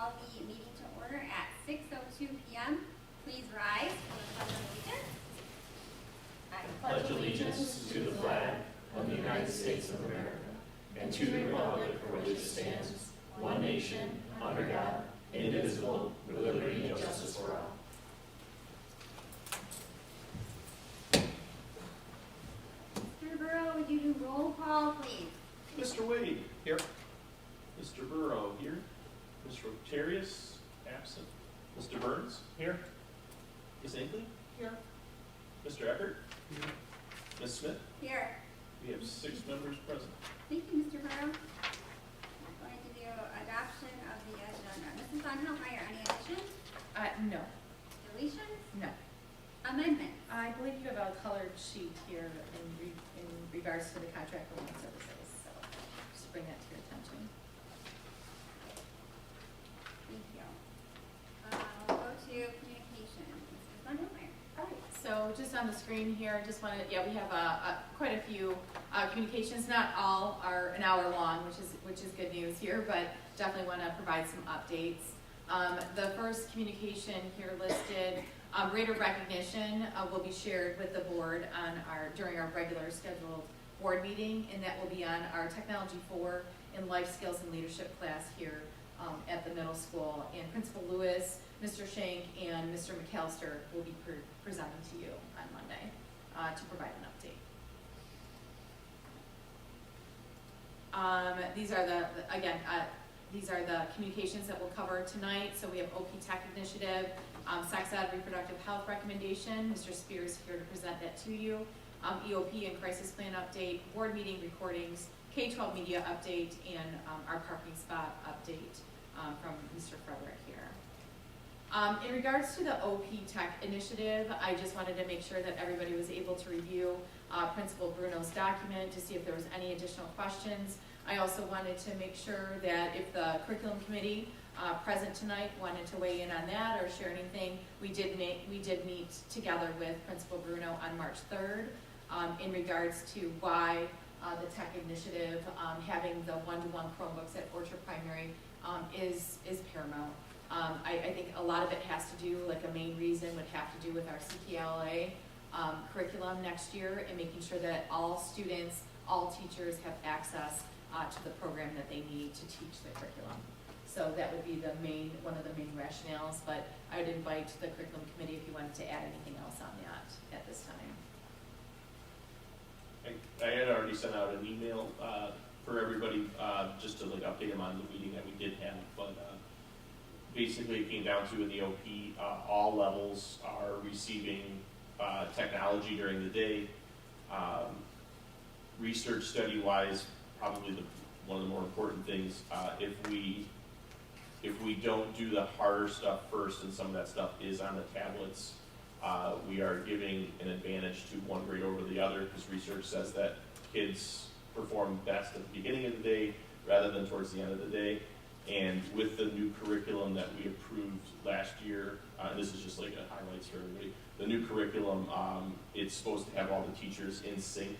call the meeting to order at 6:02 p.m. Please rise for the Pledge of Allegiance. I pledge allegiance to the flag of the United States of America and to the republic for which it stands, one nation, under God, indivisible, with liberty and justice for all. Mr. Burrow, would you do roll call, please? Mr. Wade. Here. Mr. Burrow here. Mr. Octarius, absent. Mr. Burns, here. Ms. Ankley, here. Mr. Eckert, here. Ms. Smith, Here. we have 6 members present. Thank you, Mr. Burrow. I'm going to do adoption of the agenda. Mrs. Von Hoffmeyer, any additions, No. deletions, No. amendments? I believe you have a colored sheet here in regards to the contract for loan services, so just bring that to your attention. Thank you. We'll go to communications. Mrs. Von Hoffmeyer. All right, so just on the screen here, just wanted, we have quite a few communications. Not all are an hour long, which is good news here, but definitely want to provide some updates. The first communication here listed, greater recognition will be shared with the board during our regular scheduled board meeting, and that will be on our Technology 4 and Life Skills and Leadership class here at the middle school. And Principal Lewis, Mr. Shank, and Mr. McAllister will be presenting to you on Monday to provide an update. These are the communications that we'll cover tonight. So we have OP Tech Initiative, Sex Ed Reproductive Health Recommendation. Mr. Spears is here to present that to you. EOP and Crisis Plan Update, board meeting recordings, K-12 media update, and our parking spot update from Mr. Frederick here. In regards to the OP Tech Initiative, I just wanted to make sure that everybody was able to review Principal Bruno's document to see if there was any additional questions. I also wanted to make sure that if the curriculum committee present tonight wanted to weigh in on that or share anything, we did meet together with Principal Bruno on March 3rd in regards to why the tech initiative, having the one-to-one Chromebooks at Orchard Primary is paramount. I think a lot of it has to do, like a main reason would have to do with our CPLA curriculum next year and making sure that all students, all teachers have access to the program that they need to teach the curriculum. So that would be one of the main rationales, but I would invite the curriculum committee if you wanted to add anything else on that at this time. I had already sent out an email for everybody just to update them on the meeting that we did have, but basically it came down to in the OP, all levels are receiving technology during the day. Research study-wise, probably one of the more important things, if we don't do the harder stuff first, and some of that stuff is on the tablets, we are giving an advantage to one grade over the other, because research says that kids perform best at the beginning of the day rather than towards the end of the day. And with the new curriculum that we approved last year, this is just like a highlights for everybody, the new curriculum, it's supposed to have all the teachers in sync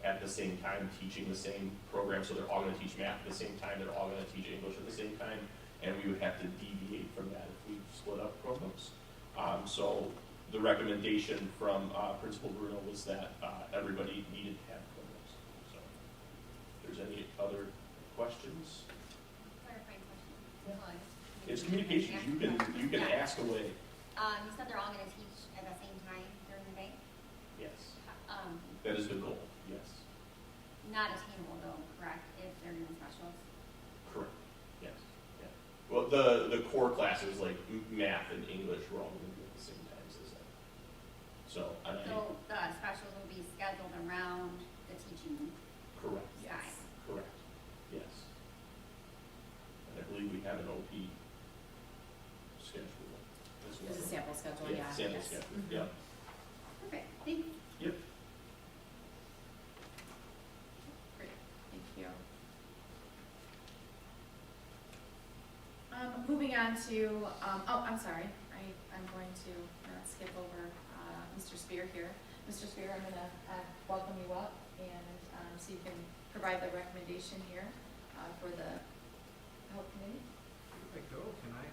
at the same time teaching the same program, so they're all going to teach math at the same time, they're all going to teach English at the same time, and we would have to deviate from that if we split up Chromebooks. So the recommendation from Principal Bruno was that everybody needed to have Chromebooks. So if there's any other questions? Clarifying question. Yeah. It's communications, you can ask away. You said they're all going to teach at the same time during the day? Yes. That is the goal, yes. Not attainable though, correct, if they're doing specials? Correct, yes. Yeah. Well, the core classes like math and English were all going to be at the same times as that. So the specials will be scheduled around the teaching correct. side? Correct, yes. And I believe we have an OP schedule as well. There's a sample schedule, yeah. Sample yes. schedule, Mm-hmm. yeah. Perfect, thanks. Yep. Great, thank you. Moving on to, I'm sorry, I'm going to skip over Mr. Spear here. Mr. Spear, I'm going to welcome you up and so you can provide the recommendation here for the health committee. Here I go. Can I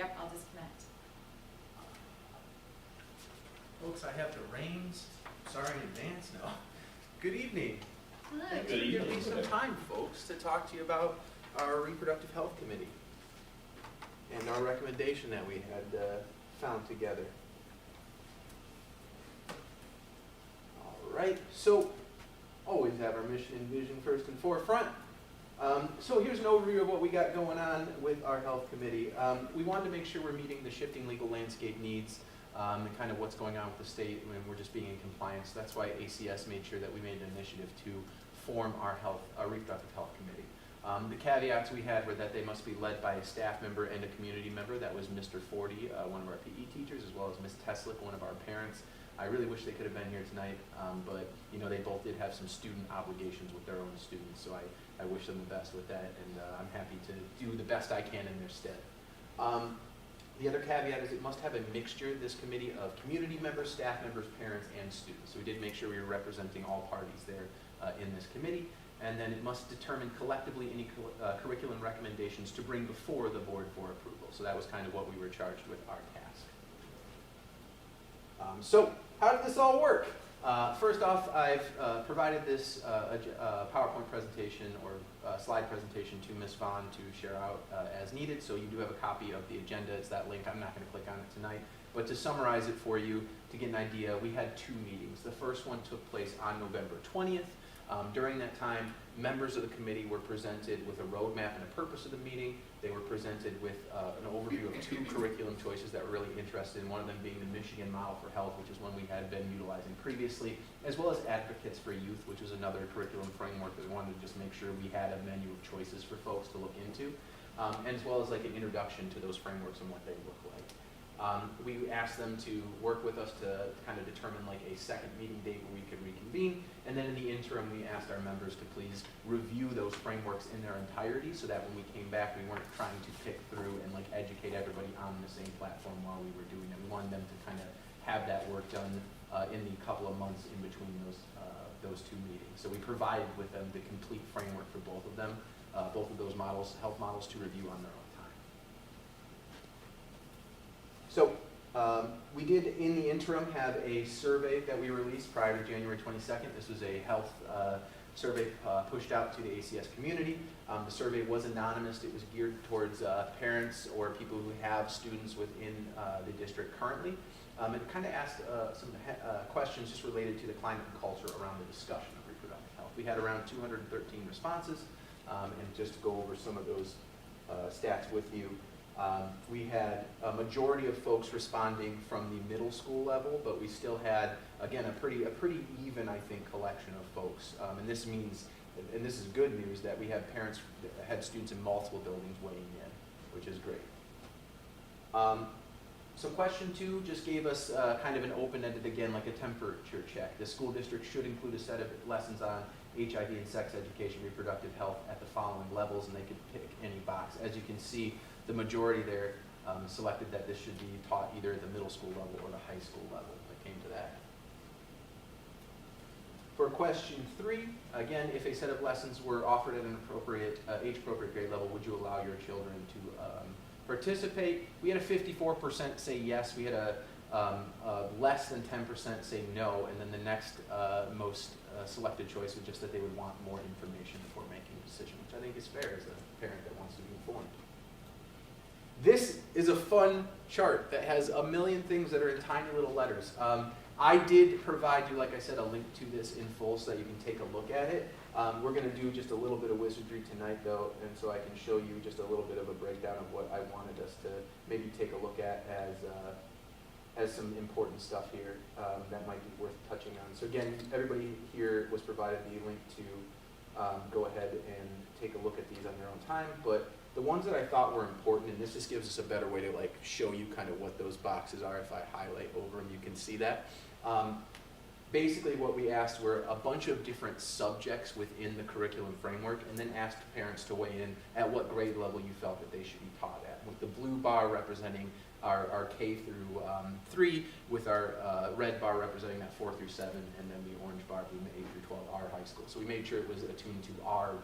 Yep, I'll disconnect. Folks, I have the reins. Sorry in advance now. Good evening. Thanks Good for giving me evening. some time, folks, to talk to you about our reproductive health committee and our recommendation that we had found together. All right, so always have our mission and vision first and forefront. So here's an overview of what we got going on with our health committee. We wanted to make sure we're meeting the shifting legal landscape needs and kind of what's going on with the state when we're just being in compliance. That's why ACS made sure that we made an initiative to form our reproductive health committee. The caveats we had were that they must be led by a staff member and a community member. That was Mr. Forty, one of our PE teachers, as well as Ms. Teslick, one of our parents. I really wish they could have been here tonight, but they both did have some student obligations with their own students, so I wish them the best with that, and I'm happy to do the best I can in their stead. The other caveat is it must have a mixture, this committee, of community members, staff members, parents, and students. So we did make sure we were representing all parties there in this committee. And then it must determine collectively any curriculum recommendations to bring before the board for approval. So that was kind of what we were charged with our task. So how did this all work? First off, I've provided this PowerPoint presentation or slide presentation to Ms. Vaughn to share out as needed. So you do have a copy of the agenda. It's that link. I'm not going to click on it tonight. But to summarize it for you, to get an idea, we had 2 meetings. The first one took place on November 20th. During that time, members of the committee were presented with a roadmap and a purpose of the meeting. They were presented with an overview of 2 curriculum choices that we're really interested in, one of them being the Michigan Model for Health, which is one we had been utilizing previously, as well as Advocates for Youth, which is another curriculum framework that we wanted to just make sure we had a menu of choices for folks to look into, and as well as like an introduction to those frameworks and what they look like. We asked them to work with us to kind of determine like a second meeting date where we could reconvene. And then in the interim, we asked our members to please review those frameworks in their entirety so that when we came back, we weren't trying to pick through and like educate everybody on the same platform while we were doing it. We wanted them to kind of have that work done in the couple of months in between those 2 meetings. So we provided with them the complete framework for both of them, both of those models, health models, to review on their own time. So we did, in the interim, have a survey that we released prior to January 22nd. This was a health survey pushed out to the ACS community. The survey was anonymous. It was geared towards parents or people who have students within the district currently. It kind of asked some questions just related to the climate and culture around the discussion of reproductive health. We had around 213 responses, and just to go over some of those stats with you. We had a majority of folks responding from the middle school level, but we still had, again, a pretty even, I think, collection of folks. And this means, and this is good news, that we have parents that had students in multiple buildings weighing in, which is great. So question 2 just gave us kind of an open-ended, again, like a temperature check. The school district should include a set of lessons on HIV and sex education, reproductive health at the following levels, and they could pick any box. As you can see, the majority there selected that this should be taught either at the middle school level or the high school level. That came to that. For question 3, again, if a set of lessons were offered at an appropriate, age-appropriate grade level, would you allow your children to participate? We had a 54% say yes. We had a less than 10% say no, and then the next most selected choice was just that they would want more information before making a decision, which I think is fair as a parent that wants to be informed. This is a fun chart that has a million things that are in tiny little letters. I did provide you, like I said, a link to this in full so that you can take a look at it. We're going to do just a little bit of wizardry tonight, though, and so I can show you just a little bit of a breakdown of what I wanted us to maybe take a look at as some important stuff here that might be worth touching on. So again, everybody here was provided the link to go ahead and take a look at these on their own time, but the ones that I thought were important, and this just gives us a better way to like show you kind of what those boxes are. If I highlight over them, you can see that. Basically what we asked were a bunch of different subjects within the curriculum framework, and then asked parents to weigh in at what grade level you felt that they should be taught at, with the blue bar representing our K through 3, with our red bar representing that 4 through 7, and then the orange bar being the 8 through 12, our high school. So we made sure it was attuned to our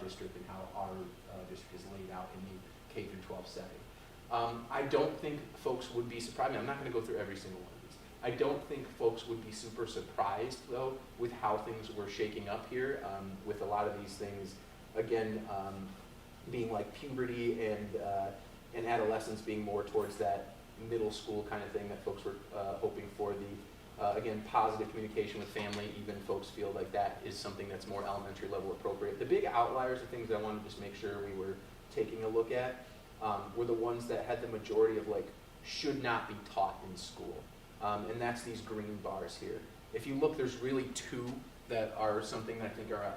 district and how our district is laid out in the K through 12 setting. I don't think folks would be surprised. I mean, I'm not going to go through every single one of these. I don't think folks would be super surprised, though, with how things were shaking up here, with a lot of these things, again, being like puberty and adolescence being more towards that middle school kind of thing that folks were hoping for. Again, positive communication with family, even folks feel like that is something that's more elementary level appropriate. The big outliers, the things that I wanted to just make sure we were taking a look at, were the ones that had the majority of like, should not be taught in school. And that's these green bars here. If you look, there's really two that are something that I think are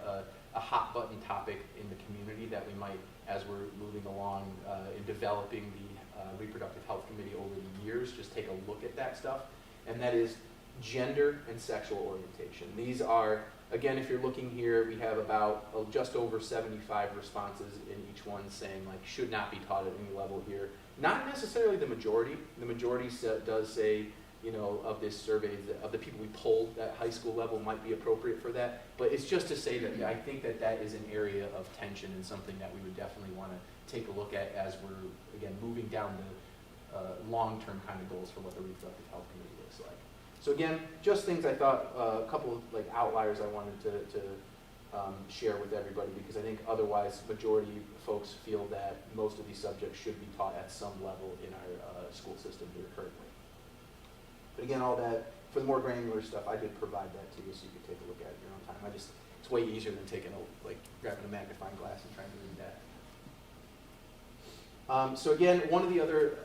a hot button topic in the community that we might, as we're moving along in developing the Reproductive Health Committee over the years, just take a look at that stuff. And that is gender and sexual orientation. These are, again, if you're looking here, we have about just over 75 responses in each one saying like should not be taught at any level here. Not necessarily the majority. The majority does say, you know, of this survey, of the people we polled at high school level might be appropriate for that. But it's just to say that I think that that is an area of tension and something that we would definitely want to take a look at as we're, again, moving down the long-term kind of goals for what the Reproductive Health Committee looks like. So again, just things I thought, a couple of like outliers I wanted to share with everybody, because I think otherwise majority folks feel that most of these subjects should be taught at some level in our school system here currently. But again, all that, for the more granular stuff, I did provide that to you so you could take a look at it in your own time. It's way easier than taking grabbing a magnifying glass and trying to read that. So again, one of the other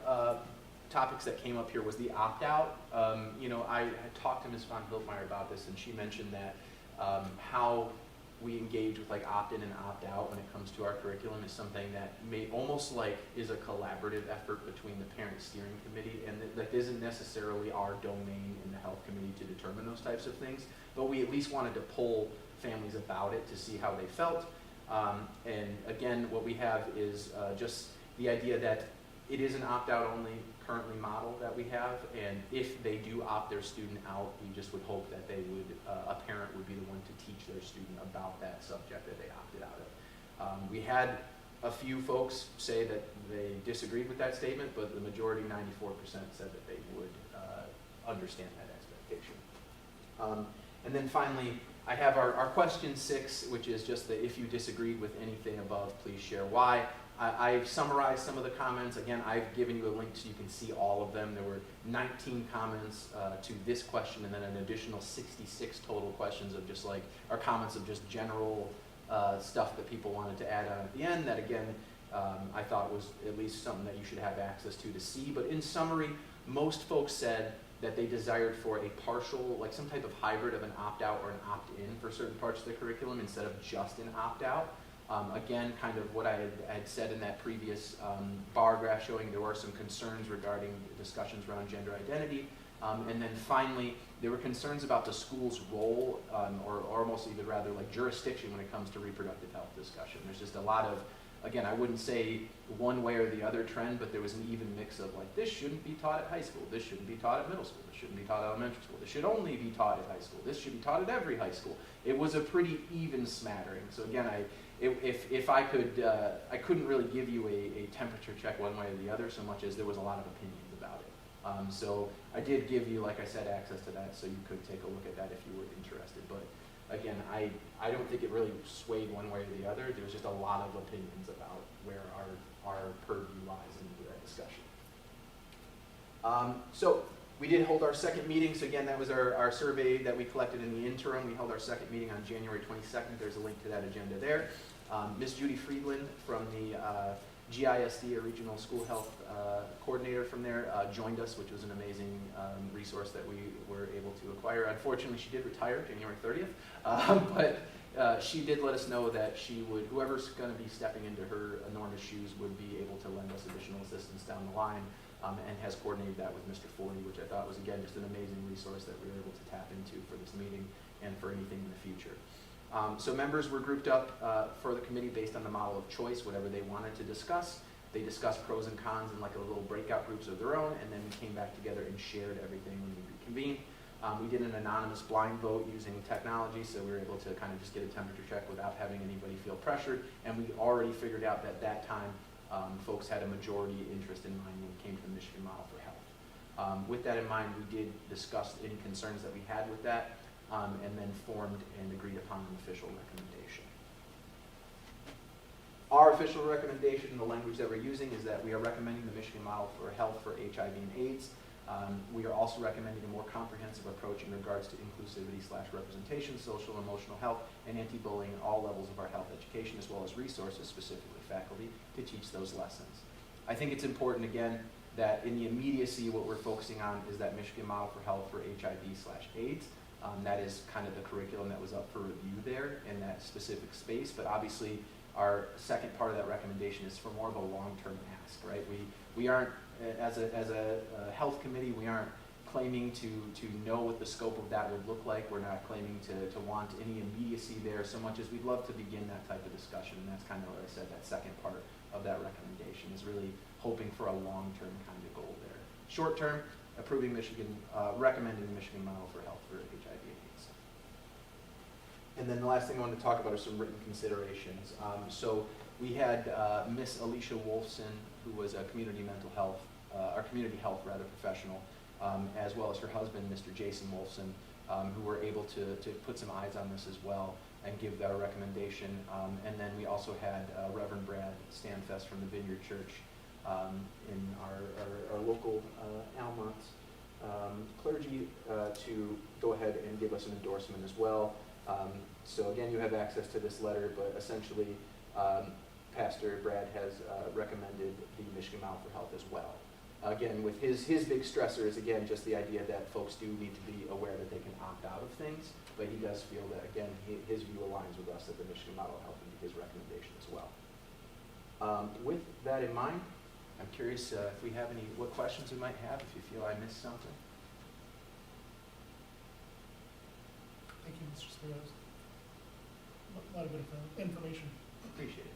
topics that came up here was the opt-out. I had talked to Ms. von Hiltmeyer about this, and she mentioned that how we engage with like opt-in and opt-out when it comes to our curriculum is something that may almost like is a collaborative effort between the parent steering committee, and that isn't necessarily our domain in the health committee to determine those types of things, but we at least wanted to poll families about it to see how they felt. And again, what we have is just the idea that it is an opt-out only currently model that we have, and if they do opt their student out, we just would hope that they would, a parent would be the one to teach their student about that subject that they opted out of. We had a few folks say that they disagreed with that statement, but the majority, 94%, said that they would understand that expectation. And then finally, I have our question 6, which is just that if you disagreed with anything above, please share why. I've summarized some of the comments. Again, I've given you a link so you can see all of them. There were 19 comments to this question, and then an additional 66 total questions of just like, or comments of just general stuff that people wanted to add on at the end that, again, I thought was at least something that you should have access to see. But in summary, most folks said that they desired for a partial, like some type of hybrid of an opt-out or an opt-in for certain parts of the curriculum instead of just an opt-out. Again, kind of what I had said in that previous bar graph showing there were some concerns regarding discussions around gender identity. And then finally, there were concerns about the school's role, or almost even rather like jurisdiction when it comes to reproductive health discussion. There's just a lot of, again, I wouldn't say one way or the other trend, but there was an even mix of like, this shouldn't be taught at high school, this shouldn't be taught at middle school, this shouldn't be taught at elementary school, this should only be taught at high school, this should be taught at every high school. It was a pretty even smattering. So again, if I could, I couldn't really give you a temperature check one way or the other so much as there was a lot of opinions about it. So I did give you, like I said, access to that so you could take a look at that if you were interested. But again, I don't think it really swayed one way or the other. There was just a lot of opinions about where our purview lies into that discussion. So we did hold our second meeting. So again, that was our survey that we collected in the interim. We held our second meeting on January 22nd. There's a link to that agenda there. Ms. Judy Friedland from the GISD, a regional school health coordinator from there, joined us, which was an amazing resource that we were able to acquire. Unfortunately, she did retire January 30th, but she did let us know that she would, whoever's going to be stepping into her enormous shoes would be able to lend us additional assistance down the line, and has coordinated that with Mr. Forney, which I thought was, again, just an amazing resource that we were able to tap into for this meeting and for anything in the future. So members were grouped up for the committee based on the model of choice, whatever they wanted to discuss. They discussed pros and cons in like a little breakout groups of their own, and then we came back together and shared everything when we reconvened. We did an anonymous blind vote using technology, so we were able to kind of just get a temperature check without having anybody feel pressured, and we already figured out that that time folks had a majority interest in mind and came to the Michigan Model for Health. With that in mind, we did discuss any concerns that we had with that, and then formed and agreed upon an official recommendation. Our official recommendation, the language that we're using, is that we are recommending the Michigan Model for Health for HIV and AIDS. We are also recommending a more comprehensive approach in regards to inclusivity/representation, social and emotional health, and anti-bullying at all levels of our health education, as well as resources, specifically faculty, to teach those lessons. I think it's important, again, that in the immediacy, what we're focusing on is that Michigan Model for Health for HIV/AIDS. That is kind of the curriculum that was up for review there in that specific space, but obviously our second part of that recommendation is for more of a long-term ask, right? We aren't, as a health committee, we aren't claiming to know what the scope of that would look like. We're not claiming to want any immediacy there so much as we'd love to begin that type of discussion, and that's kind of what I said, that second part of that recommendation is really hoping for a long-term kind of goal there. Short-term, approving recommending the Michigan Model for Health for HIV and AIDS. And then the last thing I wanted to talk about are some written considerations. So we had Miss Alicia Wolfson, who was a community health professional, as well as her husband, Mr. Jason Wolfson, who were able to put some eyes on this as well and give their recommendation. And then we also had Reverend Brad Stanfest from the Vineyard Church in our local Almont clergy to go ahead and give us an endorsement as well. So again, you have access to this letter, but essentially Pastor Brad has recommended the Michigan Model for Health as well. Again, with his big stressor is, again, just the idea that folks do need to be aware that they can opt out of things, but he does feel that, again, his view aligns with us, that the Michigan Model of Health would be his recommendation as well. With that in mind, I'm curious if we have what questions we might have, if you feel I missed something. Thank you, Mr. Spears. A lot of good information. Appreciate it.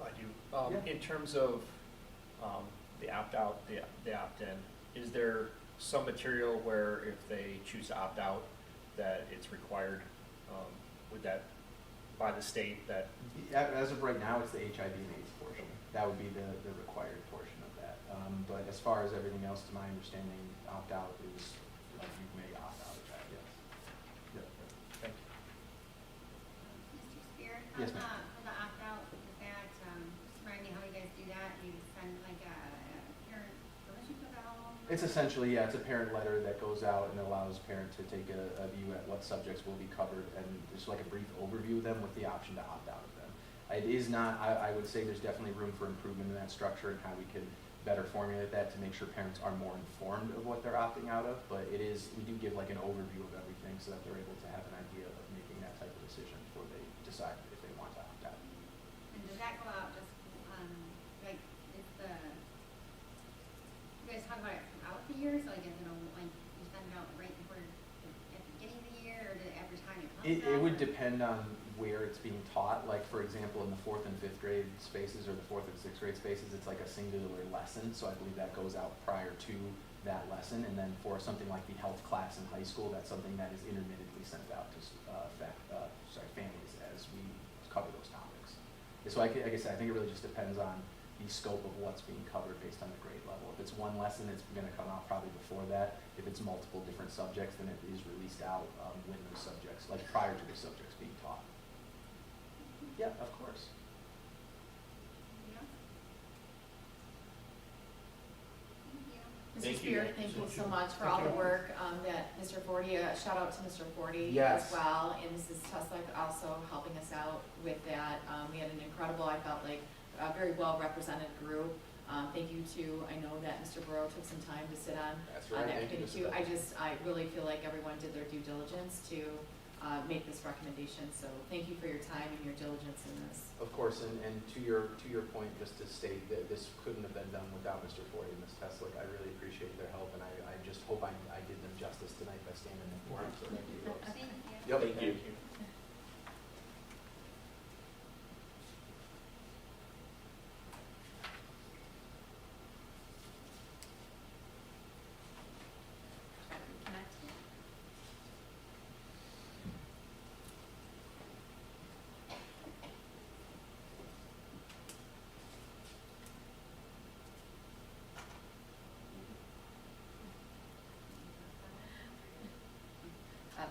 I do. Yeah. In terms of the opt-out, the opt-in, is there some material where if they choose to opt out that it's required, with that, by the state that? As of right now, it's the HIV and AIDS portion. That would be the required portion of that. But as far as everything else, to my understanding, opt-out is, you may opt out of that, yes. Yep. Thank you. Mr. Spear? Yes, ma'am. For the opt-out, with that, just remind me how you guys do that. You send like a parent permission to the home? It's essentially, it's a parent letter that goes out and allows parents to take a view at what subjects will be covered, and just like a brief overview of them with the option to opt out of them. It is not, I would say there's definitely room for improvement in that structure and how we could better formulate that to make sure parents are more informed of what they're opting out of, but we do give like an overview of everything so that they're able to have an idea of making that type of decision before they decide if they want to opt out. And does that go out just, like, is you guys talk about it throughout the year, so like, is it, like, you send it out right before, at the beginning of the year, or every time it comes out? It would depend on where it's being taught. Like, for example, in the 4th and 5th grade spaces or the 4th and 6th grade spaces, it's like a singular lesson. So I believe that goes out prior to that lesson. And then for something like the health class in high school, that's something that is intermittently sent out to families as we cover those topics. So like I said, I think it really just depends on the scope of what's being covered based on the grade level. If it's one lesson, it's going to come out probably before that. If it's multiple different subjects, then it is released out when those subjects, like prior to the subjects being taught. Yeah, of course. Yeah. Thank you. Mr. Thank you. Spear, thank you so much for all the work that Mr. Forty, shout out to Mr. Forty Yes. as well, and Mrs. Tuslak also helping us out with that. We had an incredible, I felt like, a very well represented group. Thank you to, I know that Mr. Burrow took some time to sit on That's that right. Thank you, committee Mrs. too. I really feel like everyone did their due diligence to make this recommendation, so thank you for your time and your diligence in this. Of course, and to your point, just to state that this couldn't have been done without Mr. Forty and Ms. Teslick. I really appreciate their help, and I just hope I did them justice tonight by standing in for them. So thank you. Thank you. Yep. Thank you.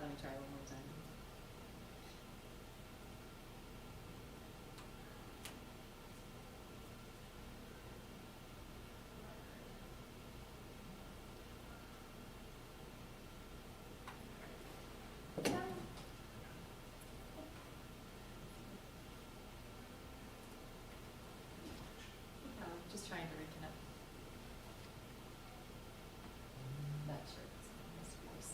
let me try one more time. Just trying to reconnect. That sure must be this.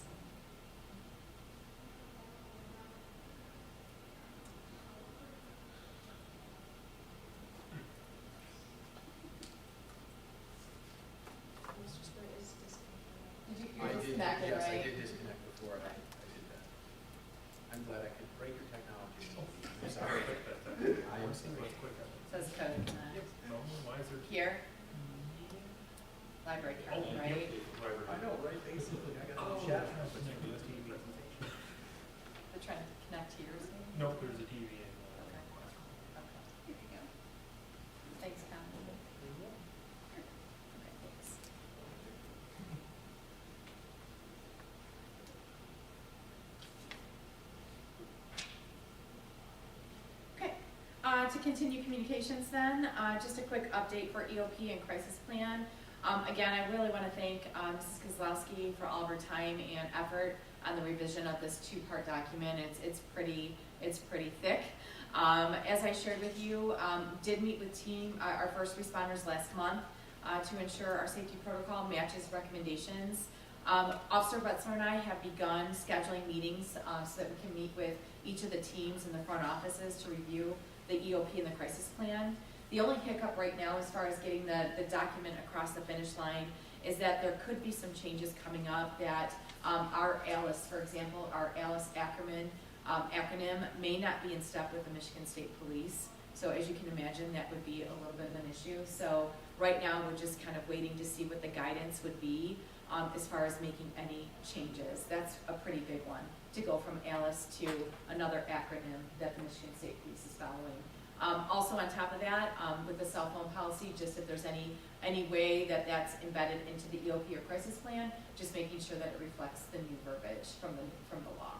Did you, you're disconnected, Yes, I right? did disconnect before, I did that. I'm glad I could break your technology. I'm sorry. I am sorry. Says code. Why is there? Here. Library card, right? I know, right, basically, I got Oh, a chat. They're trying to connect to yours. maybe? No, there's a TV in. Okay. Okay. Here we go. Thanks, Con. Okay, thanks. Okay, to continue communications then, just a quick update for EOP and crisis plan. Again, I really want to thank Mrs. Kozlowski for all of her time and effort on the revision of this two-part document. It's pretty thick. As I shared with you, did meet with our first responders last month to ensure our safety protocol matches recommendations. Officer Wetzler and I have begun scheduling meetings so that we can meet with each of the teams in the front offices to review the EOP and the crisis plan. The only hiccup right now as far as getting the document across the finish line is that there could be some changes coming up that our ALICE, for example, our ALICE acronym may not be in step with the Michigan State Police. So as you can imagine, that would be a little bit of an issue. So right now, we're just kind of waiting to see what the guidance would be as far as making any changes. That's a pretty big one, to go from ALICE to another acronym that the Michigan State Police is following. Also on top of that, with the cell phone policy, just if there's any way that that's embedded into the EOP or crisis plan, just making sure that it reflects the new verbiage from the law.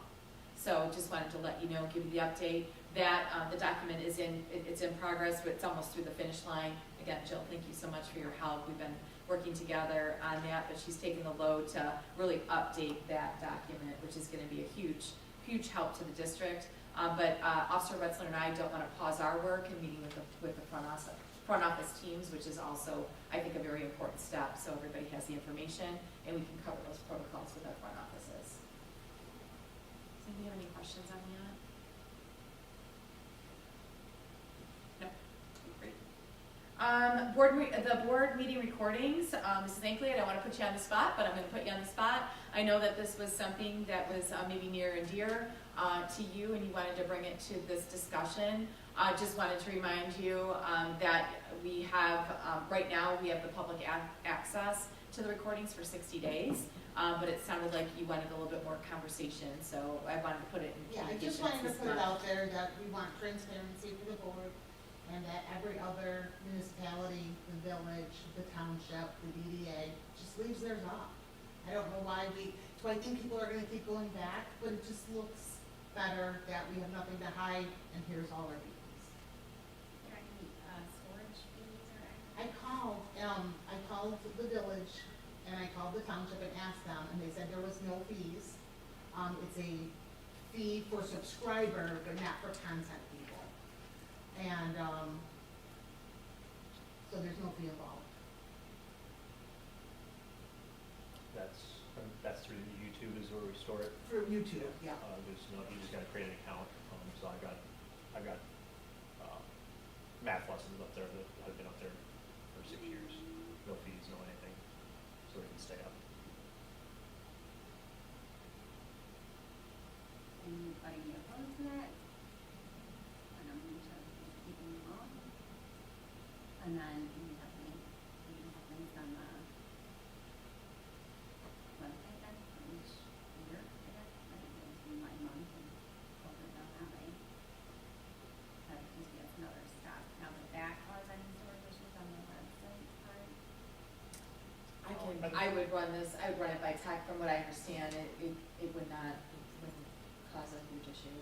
So just wanted to let you know, give you the update that the document is it's in progress, but it's almost through the finish line. Again, Jill, thank you so much for your help. We've been working together on that, but she's taken the load to really update that document, which is going to be a huge help to the district. But Officer Wetzler and I don't want to pause our work in meeting with the front office teams, which is also, I think, a very important step, so everybody has the information and we can cover those protocols with our front offices. Does anybody have any questions on that? No? Great. The board meeting recordings, Mrs. Ankley, I don't want to put you on the spot, but I'm going to put you on the spot. I know that this was something that was maybe near and dear to you, and you wanted to bring it to this discussion. Just wanted to remind you that we have, right now, we have the public access to the recordings for 60 days, but it sounded like you wanted a little bit more conversation, so I wanted to put it in Yeah, I just communications wanted to this put it month. out there that we want transparency for the board, and that every other municipality, the village, the township, the DDA, just leaves theirs off. I don't know why so I think people are gonna keep going back, but it just looks better that we have nothing to hide, and here's all our meetings. Are there any storage fees or anything? I called the village, and I called the township and asked them, and they said there was no fees. It's a fee for subscriber, but not for content people. And, so there's no fee involved. That's through YouTube is where we store it. For YouTube, yeah. There's no, you just gotta create an account, so I've got math lessons up there that have been up there for 6 years, no fees, no anything, so they can stay up. Anybody opposed to that? I don't need to keep them on. And then you have links on the website then for each year, I guess, like it goes through my month and filter it down that way. That just gets another step. Now, would that cause any storage issues on the website part? I would run it by tech, from what I understand, it would not, it wouldn't issue.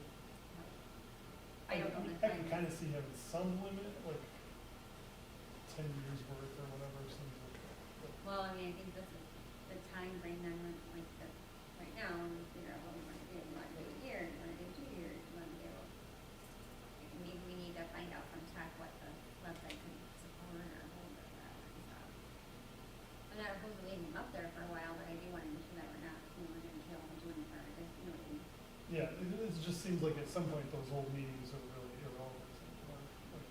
I don't know the I can time. kind of see having some limit, like 10 years worth or whatever, seems like. Well, I mean, I think this is the time frame then, when, like, the, right now, when we figure out what we wanna do, we wanna do a year, we wanna do 2 years, we wanna do, maybe we need to find out from tech what the website can support or hold or whatever and stuff. I'm not opposed to leaving them up there for a while, but I do wanna make sure that we're not, we're gonna kill them doing it, or just, you know what I mean? Yeah, it just seems like at some point those old meetings are really irrelevant. Like,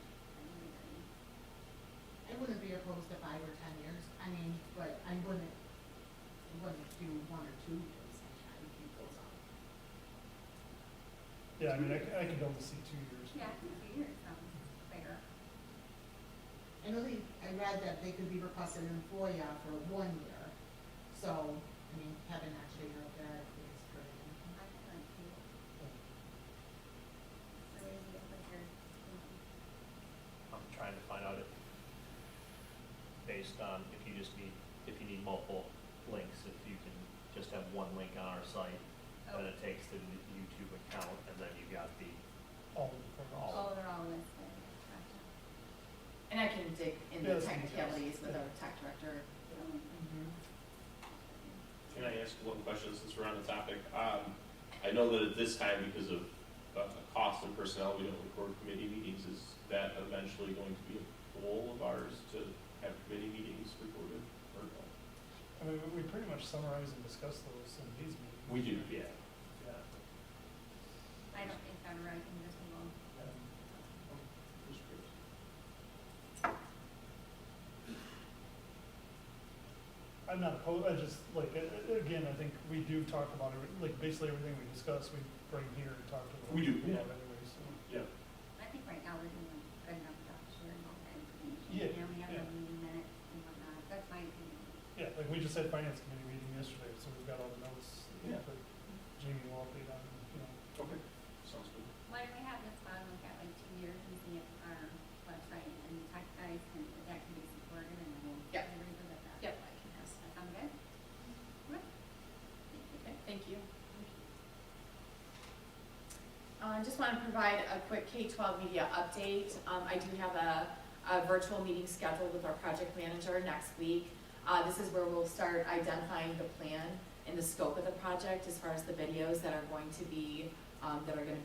I wouldn't be opposed to 5 or 10 years, I mean, but I wouldn't do 1 or 2 years, I keep those on. Yeah, I mean, I could only see 2 years. Yeah, 2 years sounds fair. I know I read that they could be requested in FOIA for 1 year, so, I mean, having that figure up there is pretty. I like to. So maybe get what you're thinking. I'm trying to find out if, based on if you need multiple links, if you can just have one link on our site, then it takes the YouTube account, and then you got the, All of the programs. Oh, they're all listed, gotcha. And I can dig in Yeah, the that's details. technicalities with Yeah. our tech director. Can I ask one question since we're on the topic? I know that at this time, because of cost and personnel, we don't record committee meetings. Is that eventually going to be a goal of ours to have committee meetings recorded or no? I mean, we pretty much summarize and discuss those in these meetings. We do, yeah. Yeah. I don't think I'm right in this one. Just curious. I'm not opposed, I just, like, again, I think we do talk about it, like, basically everything we discuss, we bring here and talk to the. We do, people yeah. about anyway, so. Yeah. I think right now we're doing a good enough job sharing all that information. Yeah, You know, we have yeah. a meeting minutes and whatnot, that's my opinion. Yeah, like, we just had finance committee meeting yesterday, so we've got all the notes, Yeah. that Jamie will update on, you know. Okay. Sounds good. Why don't we have this file, look at like 2 years and see if our website and tech guys can, if that can be supported, and then we'll. Yep. we'll revisit that. Yep, I can ask That that. sound good? Okay, thank you. Just want to provide a quick K-12 media update. I do have a virtual meeting scheduled with our project manager next week. This is where we'll start identifying the plan and the scope of the project as far as the videos that are going to be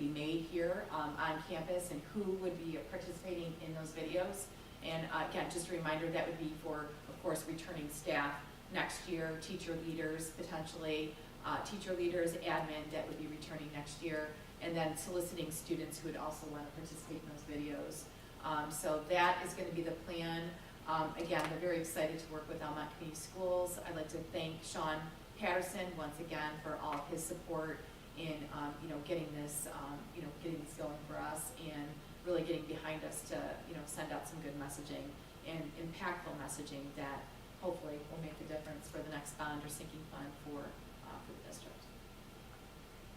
made here on campus, and who would be participating in those videos. And again, just a reminder, that would be for, of course, returning staff next year, teacher leaders potentially, teacher leaders, admin that would be returning next year, and then soliciting students who would also want to participate in those videos. So that is going to be the plan. Again, we're very excited to work with Almont Community Schools. I'd like to thank Sean Patterson once again for all of his support in getting this going for us, and really getting behind us to send out some good messaging and impactful messaging that hopefully will make a difference for the next bond or sinking fund for the district.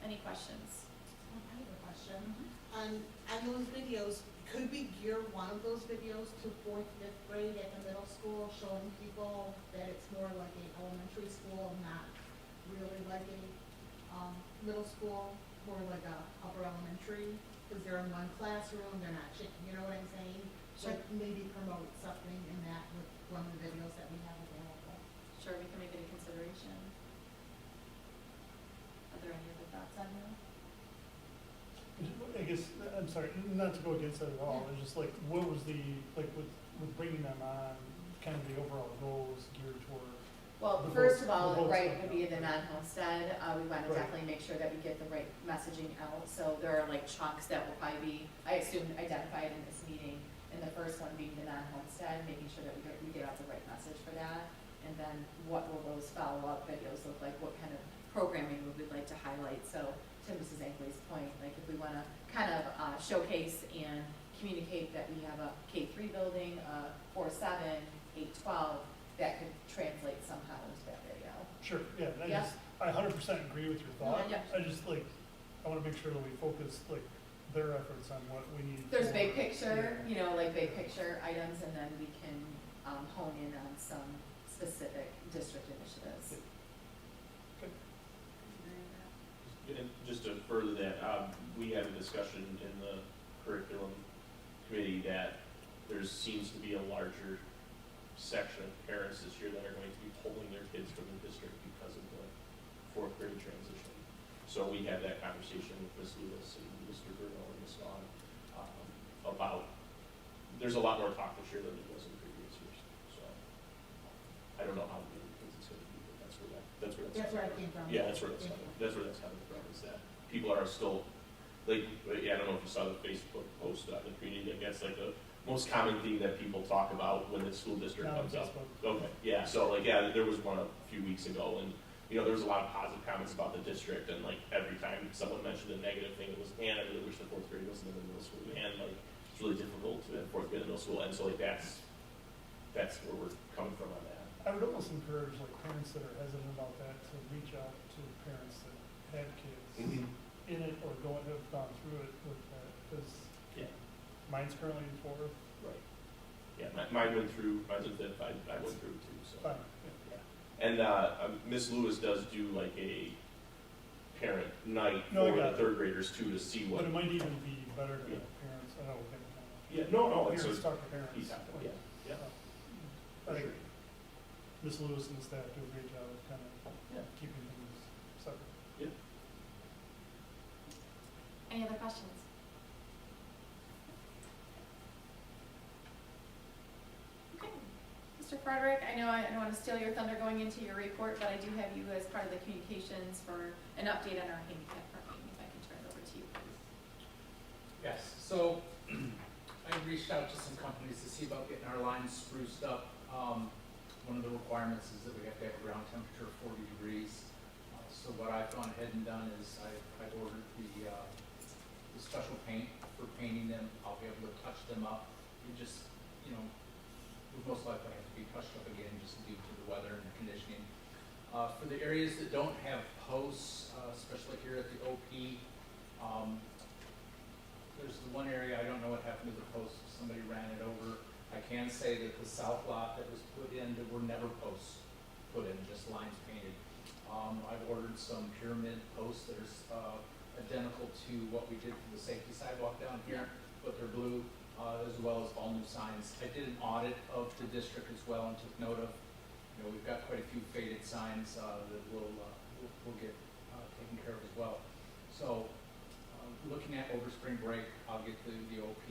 Any questions? I have a question. On those videos, could we gear one of those videos to 4th, 5th grade at the middle school, showing people that it's more like a elementary school, not really like a middle school, more like a upper elementary, because they're in one classroom, they're not you know what I'm saying? Sure. Like maybe promote something in that with one of the videos that we have available. Sure, we can make it a consideration. Are there any other thoughts on that? I guess, I'm sorry, not to go against that at all, it's just like, what was the, like, with bringing them on, kind of the overall goals geared toward? Well, The first of votes- all, the votes right, don't would be count. the non-homestead, we wanna Right. definitely make sure that we get the right messaging out, so there are like chunks that will probably be, I assume, identified in this meeting, and the first one being the non-homestead, making sure that we get out the right message for that, and then what will those follow-up videos look like, what kind of programming would we like to highlight, so to Mrs. Ankley's point, like if we wanna kind of showcase and communicate that we have a K-3 building, 4-7, 8-12, that could translate somehow into that video. Sure, yeah, and Yeah. I 100% agree with your thought. Yeah. I just like, I wanna make sure that we focus, like, their efforts on what we need. There's for- big picture, yeah. like big picture items, and then we can hone in on some specific district initiatives. Okay. And just to further that, we had a discussion in the curriculum committee that there seems to be a larger section of parents this year that are going to be pulling their kids from the district because of the fourth grade transition. So we had that conversation with Ms. Lewis and Mr. Bruno and Ms. Vaughn about, there's a lot more talk this year than there was in previous years. So I don't know how many kids it's going to be, but that's where That's where it came from. yeah, that's where that's coming. That's where that's coming from. Is that people are still like, yeah, I don't know if you saw the Facebook post in the community. I guess like the most common thing that people talk about when the school district Now on comes up. Facebook. Okay, yeah. So like, yeah, there was one a few weeks ago, and you know, there was a lot of positive comments about the district, and like every time someone mentioned a negative thing, it was, man, I really wish the fourth grade wasn't in the middle school, and like it's really difficult to have fourth grade in middle school, and so like that's where we're coming from on that. I would almost encourage like parents that are hesitant about that to reach out to parents that have kids in it or have gone through it with that, because Yeah. mine's currently in fourth. Right. Yeah, mine went through. Mine's in fifth. I went through too. So. Fine, Yeah. And Miss Lewis does do like a parent night No, I for got the it. third graders too to see But what. it might even be better to Yeah. have parents, I don't think. Yeah. No. It's Parents a, talk to parents. yeah. Yeah. I For think sure. Ms. Lewis and the staff do a great job of kind of Yeah. keeping things separate. Any other questions? Okay. Mr. Frederick, I know I don't want to steal your thunder going into your report, but I do have you as part of the communications for an update on our handicap parking. If I can turn it over to you, please. Yes, so I reached out to some companies to see about getting our lines spruced up. One of the requirements is that we have to have a ground temperature of 40 degrees. So what I've gone ahead and done is I've ordered the special paint for painting them. I'll be able to touch them up. It just, would most likely have to be touched up again just due to the weather and the conditioning. For the areas that don't have posts, especially here at the OP, there's the one area, I don't know what happened to the post, somebody ran it over. I can say that the south lot that was put in, there were never posts put in, just lines painted. I've ordered some pyramid posts that are identical to what we did for the safety sidewalk down here, but they're blue, as well as all new signs. I did an audit of the district as well and took note of, we've got quite a few faded signs that we'll get taken care of as well. So, looking at over spring break, I'll get the OP,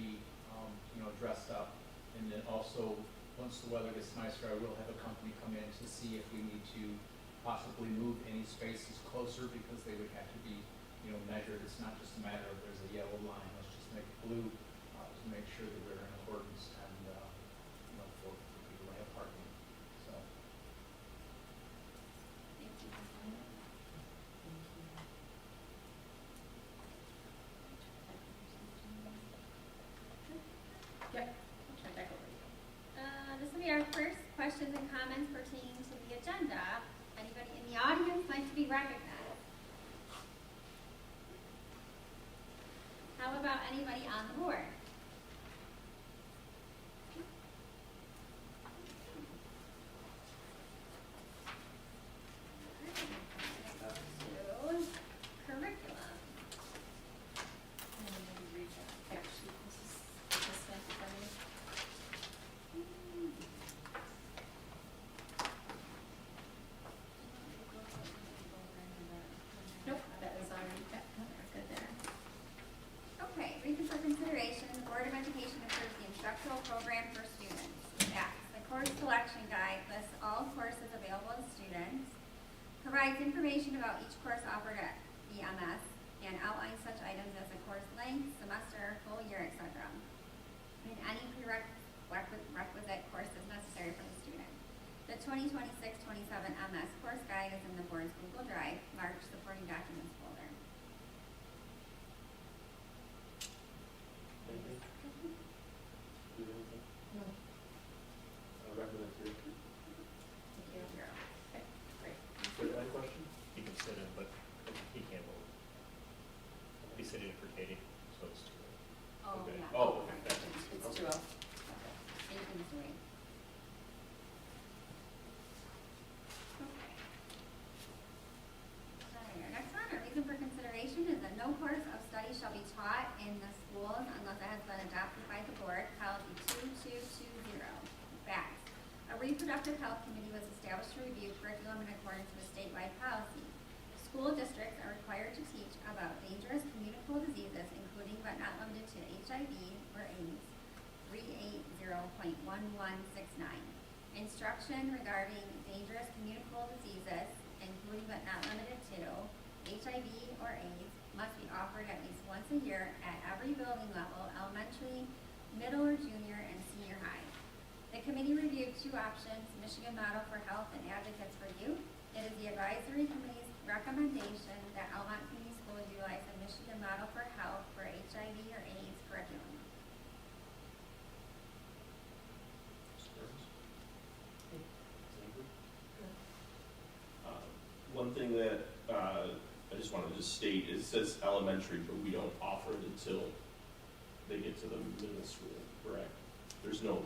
dressed up. And then also, once the weather gets nicer, I will have a company come in to see if we need to possibly move any spaces closer because they would have to be, measured. It's not just a matter of there's a yellow line, let's just make it blue to make sure that we're in accordance and, for people to have parking, so. Thank you. Yep, I'll turn it back over to you. This will be our first questions and comments pertaining to the agenda. Anybody in the audience like to be recognized? How about anybody on the board? Go to curriculum. And then maybe read that fact sheet. This is this stuff in front of you. Nope, that is already, we're good there. Okay, reason for consideration, the Board of Education approves the instructional program for students. Acts, the course selection guide lists all courses available to students, provides information about each course offered at EMS, and outlines such items as the course length, semester, full year, etc. And any prerequisite courses necessary for the student. The 2026-27 MS course guide is in the board's Google Drive, March supporting documents folder. Anything? Do anything? No. Recommend three. Thank you. Okay, great. Any question? He can sit in, but he can't vote. He's sitting in for Katie, so it's too late. Oh, Okay. yeah. reproductive health committee was established to review curriculum in accordance with statewide policy. School districts are required to teach about dangerous communicable diseases, including but not limited to HIV or AIDS, 380.1169. Instruction regarding dangerous communicable diseases, including but not limited to HIV or AIDS, must be offered at least once a year at every building level, elementary, middle or junior, and senior high. The committee reviewed two options, Michigan Model for Health and Advocates for Youth. It is the advisory committee's recommendation that Almont Community Schools utilize the Michigan Model for Health for HIV or AIDS curriculum. One thing that I just wanted to state is it says elementary, but we don't offer it until they get to the middle school, correct? There's no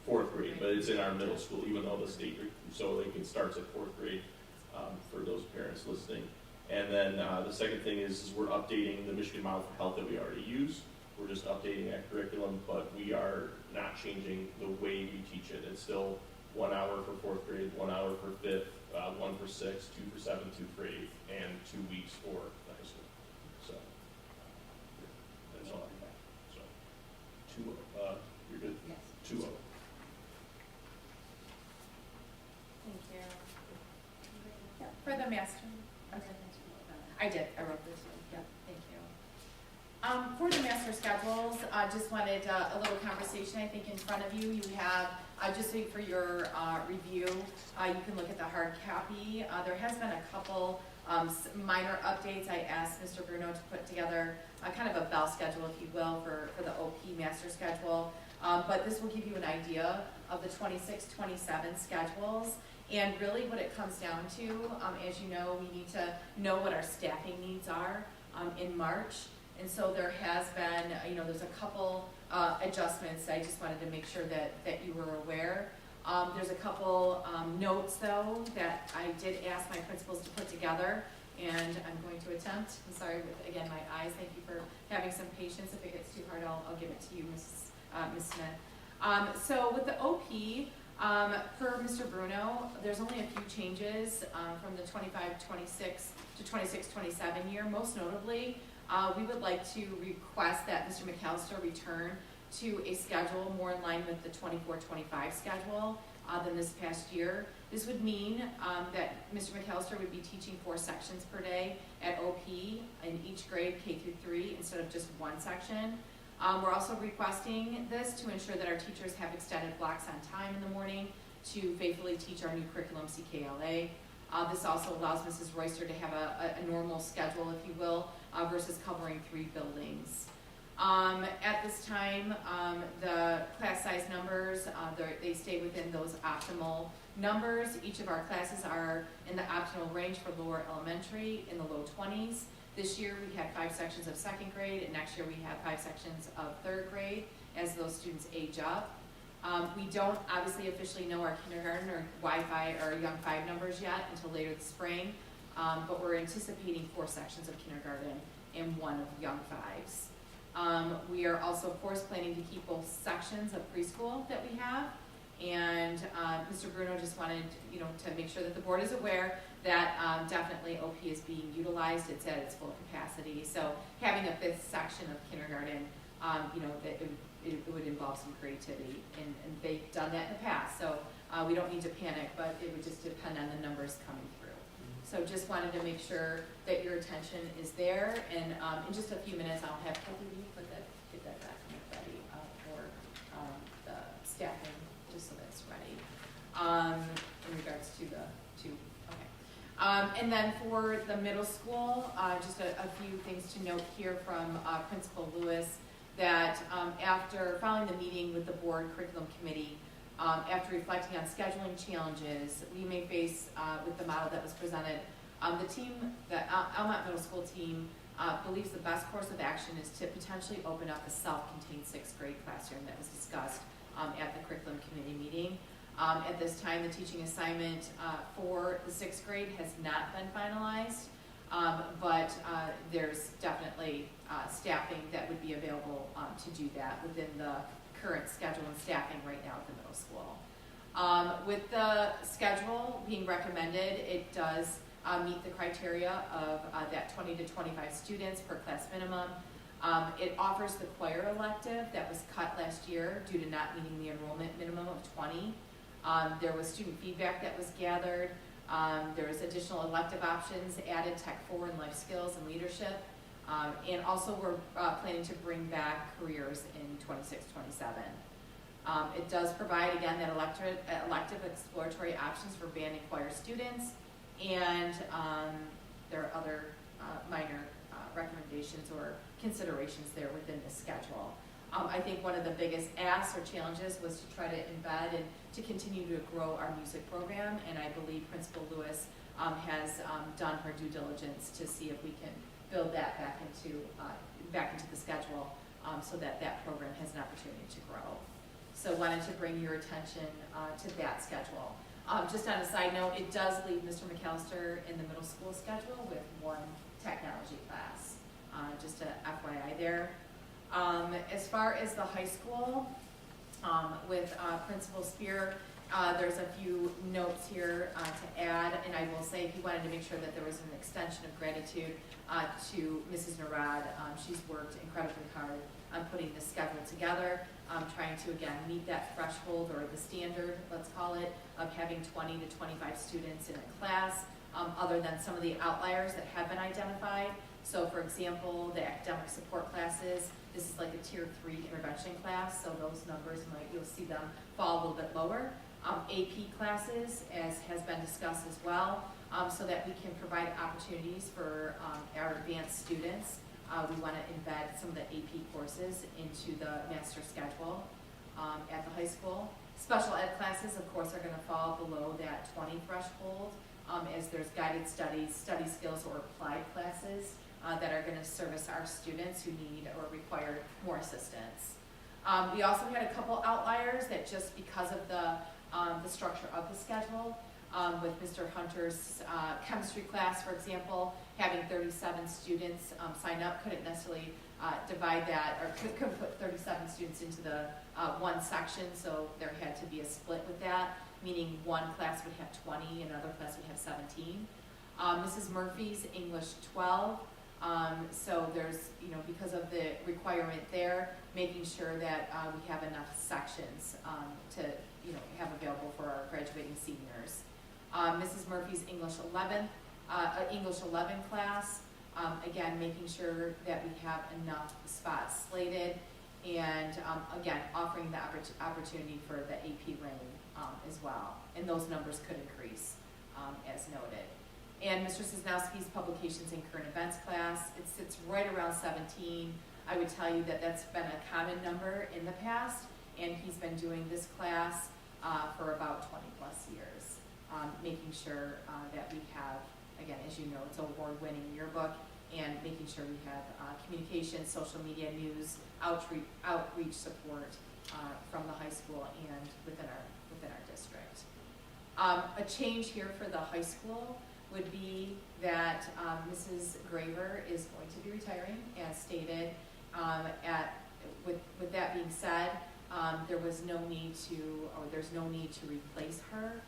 fourth grade, but it's in our middle school, even though the state, so they can start at fourth grade for those parents listening. And then the second thing is we're updating the Michigan Model for Health that we already use. We're just updating that curriculum, but we are not changing the way we teach it. It's still 1 hour for fourth grade, 1 hour for fifth, 1 for sixth, 2 for seventh, 2 for eighth, and 2 weeks for high school. So that's all I have. So 2-0. You're good? Yes. 2-0. Thank you. For the master. I did, I wrote this one, yeah, thank you. For the master schedules, just wanted a little conversation, I think in front of you, you have, just so for your review, you can look at the hard copy. There has been a couple minor updates. I asked Mr. Bruno to put together kind of a bell schedule, if you will, for the OP master schedule. But this will give you an idea of the 26-27 schedules. And really what it comes down to, as you know, we need to know what our staffing needs are in March. And so there has been, there's a couple adjustments. I just wanted to make sure that you were aware. There's a couple notes, though, that I did ask my principals to put together, and I'm going to attempt. I'm sorry, with, again, my eyes. Thank you for having some patience. If it gets too hard, I'll give it to you, Ms. Smith. So with the OP, per Mr. Bruno, there's only a few changes from the 25-26 to 26-27 year. Most notably, we would like to request that Mr. McAllister return to a schedule more in line with the 24-25 schedule than this past year. This would mean that Mr. McAllister would be teaching 4 sections per day at OP in each grade, K through 3, instead of just 1 section. We're also requesting this to ensure that our teachers have extended blocks on time in the morning to faithfully teach our new curriculum, CKLA. This also allows Mrs. Royster to have a normal schedule, if you will, versus covering 3 buildings. At this time, the class size numbers, they stay within those optimal numbers. Each of our classes are in the optimal range for lower elementary in the low 20s. This year we had 5 sections of 2nd grade, and next year we have 5 sections of 3rd grade as those students age up. We don't obviously officially know our kindergarten or Wi-Fi or Young 5 numbers yet until later this spring, but we're anticipating 4 sections of kindergarten and 1 of Young 5s. We are also, of course, planning to keep both sections of preschool that we have, and Mr. Bruno just wanted to make sure that the board is aware that definitely OP is being utilized. It's at its full capacity. So having a 5th section of kindergarten, that it would involve some creativity, and they've done that in the past. So we don't need to panic, but it would just depend on the numbers coming through. So just wanted to make sure that your attention is there, and in just a few minutes I'll have Kathy get that document ready for the staffing, just so that's ready in regards to the and then for the middle school, just a few things to note here from Principal Lewis, that after following the meeting with the board curriculum committee, after reflecting on scheduling challenges we may face with the model that was presented, the Almont Middle School team believes the best course of action is to potentially open up a self-contained 6th grade classroom that was discussed at the curriculum committee meeting. At this time, the teaching assignment for the 6th grade has not been finalized, but there's definitely staffing that would be available to do that within the current schedule and staffing right now at the middle school. With the schedule being recommended, it does meet the criteria of that 20 to 25 students per class minimum. It offers the choir elective that was cut last year due to not meeting the enrollment minimum of 20. There was student feedback that was gathered. There was additional elective options added, Tech 4 and life skills and leadership. And also we're planning to bring back careers in 26, 27. It does provide, again, that elective exploratory options for band and choir students. And there are other minor recommendations or considerations there within the schedule. I think one of the biggest asks or challenges was to try to embed and to continue to grow our music program, and I believe Principal Lewis has done her due diligence to see if we can build that back into the schedule so that that program has an opportunity to grow. So wanted to bring your attention to that schedule. Just on a side note, it does leave Mr. McAllister in the middle school schedule with one technology class. Just a FYI there. As far as the high school, with Principal Spear, there's a few notes here to add, and I will say he wanted to make sure that there was an extension of gratitude to Mrs. Narad. She's worked incredibly hard on putting this schedule together, trying to, again, meet that threshold or the standard, let's call it, of having 20 to 25 students in a class, other than some of the outliers that have been identified. So for example, the academic support classes, this is like a tier 3 intervention class, so those numbers you'll see them fall a little bit lower. AP classes, as has been discussed as well, so that we can provide opportunities for our advanced students. We want to embed some of the AP courses into the master schedule at the high school. Special ed classes, of course, are going to fall below that 20 threshold, as there's guided studies, study skills, or applied classes that are going to service our students who need or require more assistance. We also had a couple outliers that just because of the structure of the schedule, with Mr. Hunter's chemistry class, for example, having 37 students sign up, couldn't necessarily divide that, or couldn't put 37 students into the one section, so there had to be a split with that, meaning one class would have 20, another class would have 17. Mrs. Murphy's English 12, so there's, because of the requirement there, making sure that we have enough sections to, have available for our graduating seniors. Mrs. Murphy's English 11 class, again, making sure that we have enough spots slated, and again, offering the opportunity for the AP lane as well, and those numbers could increase as noted. And Mr. Cisnowski's publications and current events class, it sits right around 17. I would tell you that that's been a common number in the past, and he's been doing this class for about 20 plus years, making sure that we have, again, as you know, it's an award-winning yearbook, and making sure we have communication, social media, news, outreach support from the high school and within our district. A change here for the high school would be that Mrs. Graver is going to be retiring, as stated. With that being said, there's no need to replace her.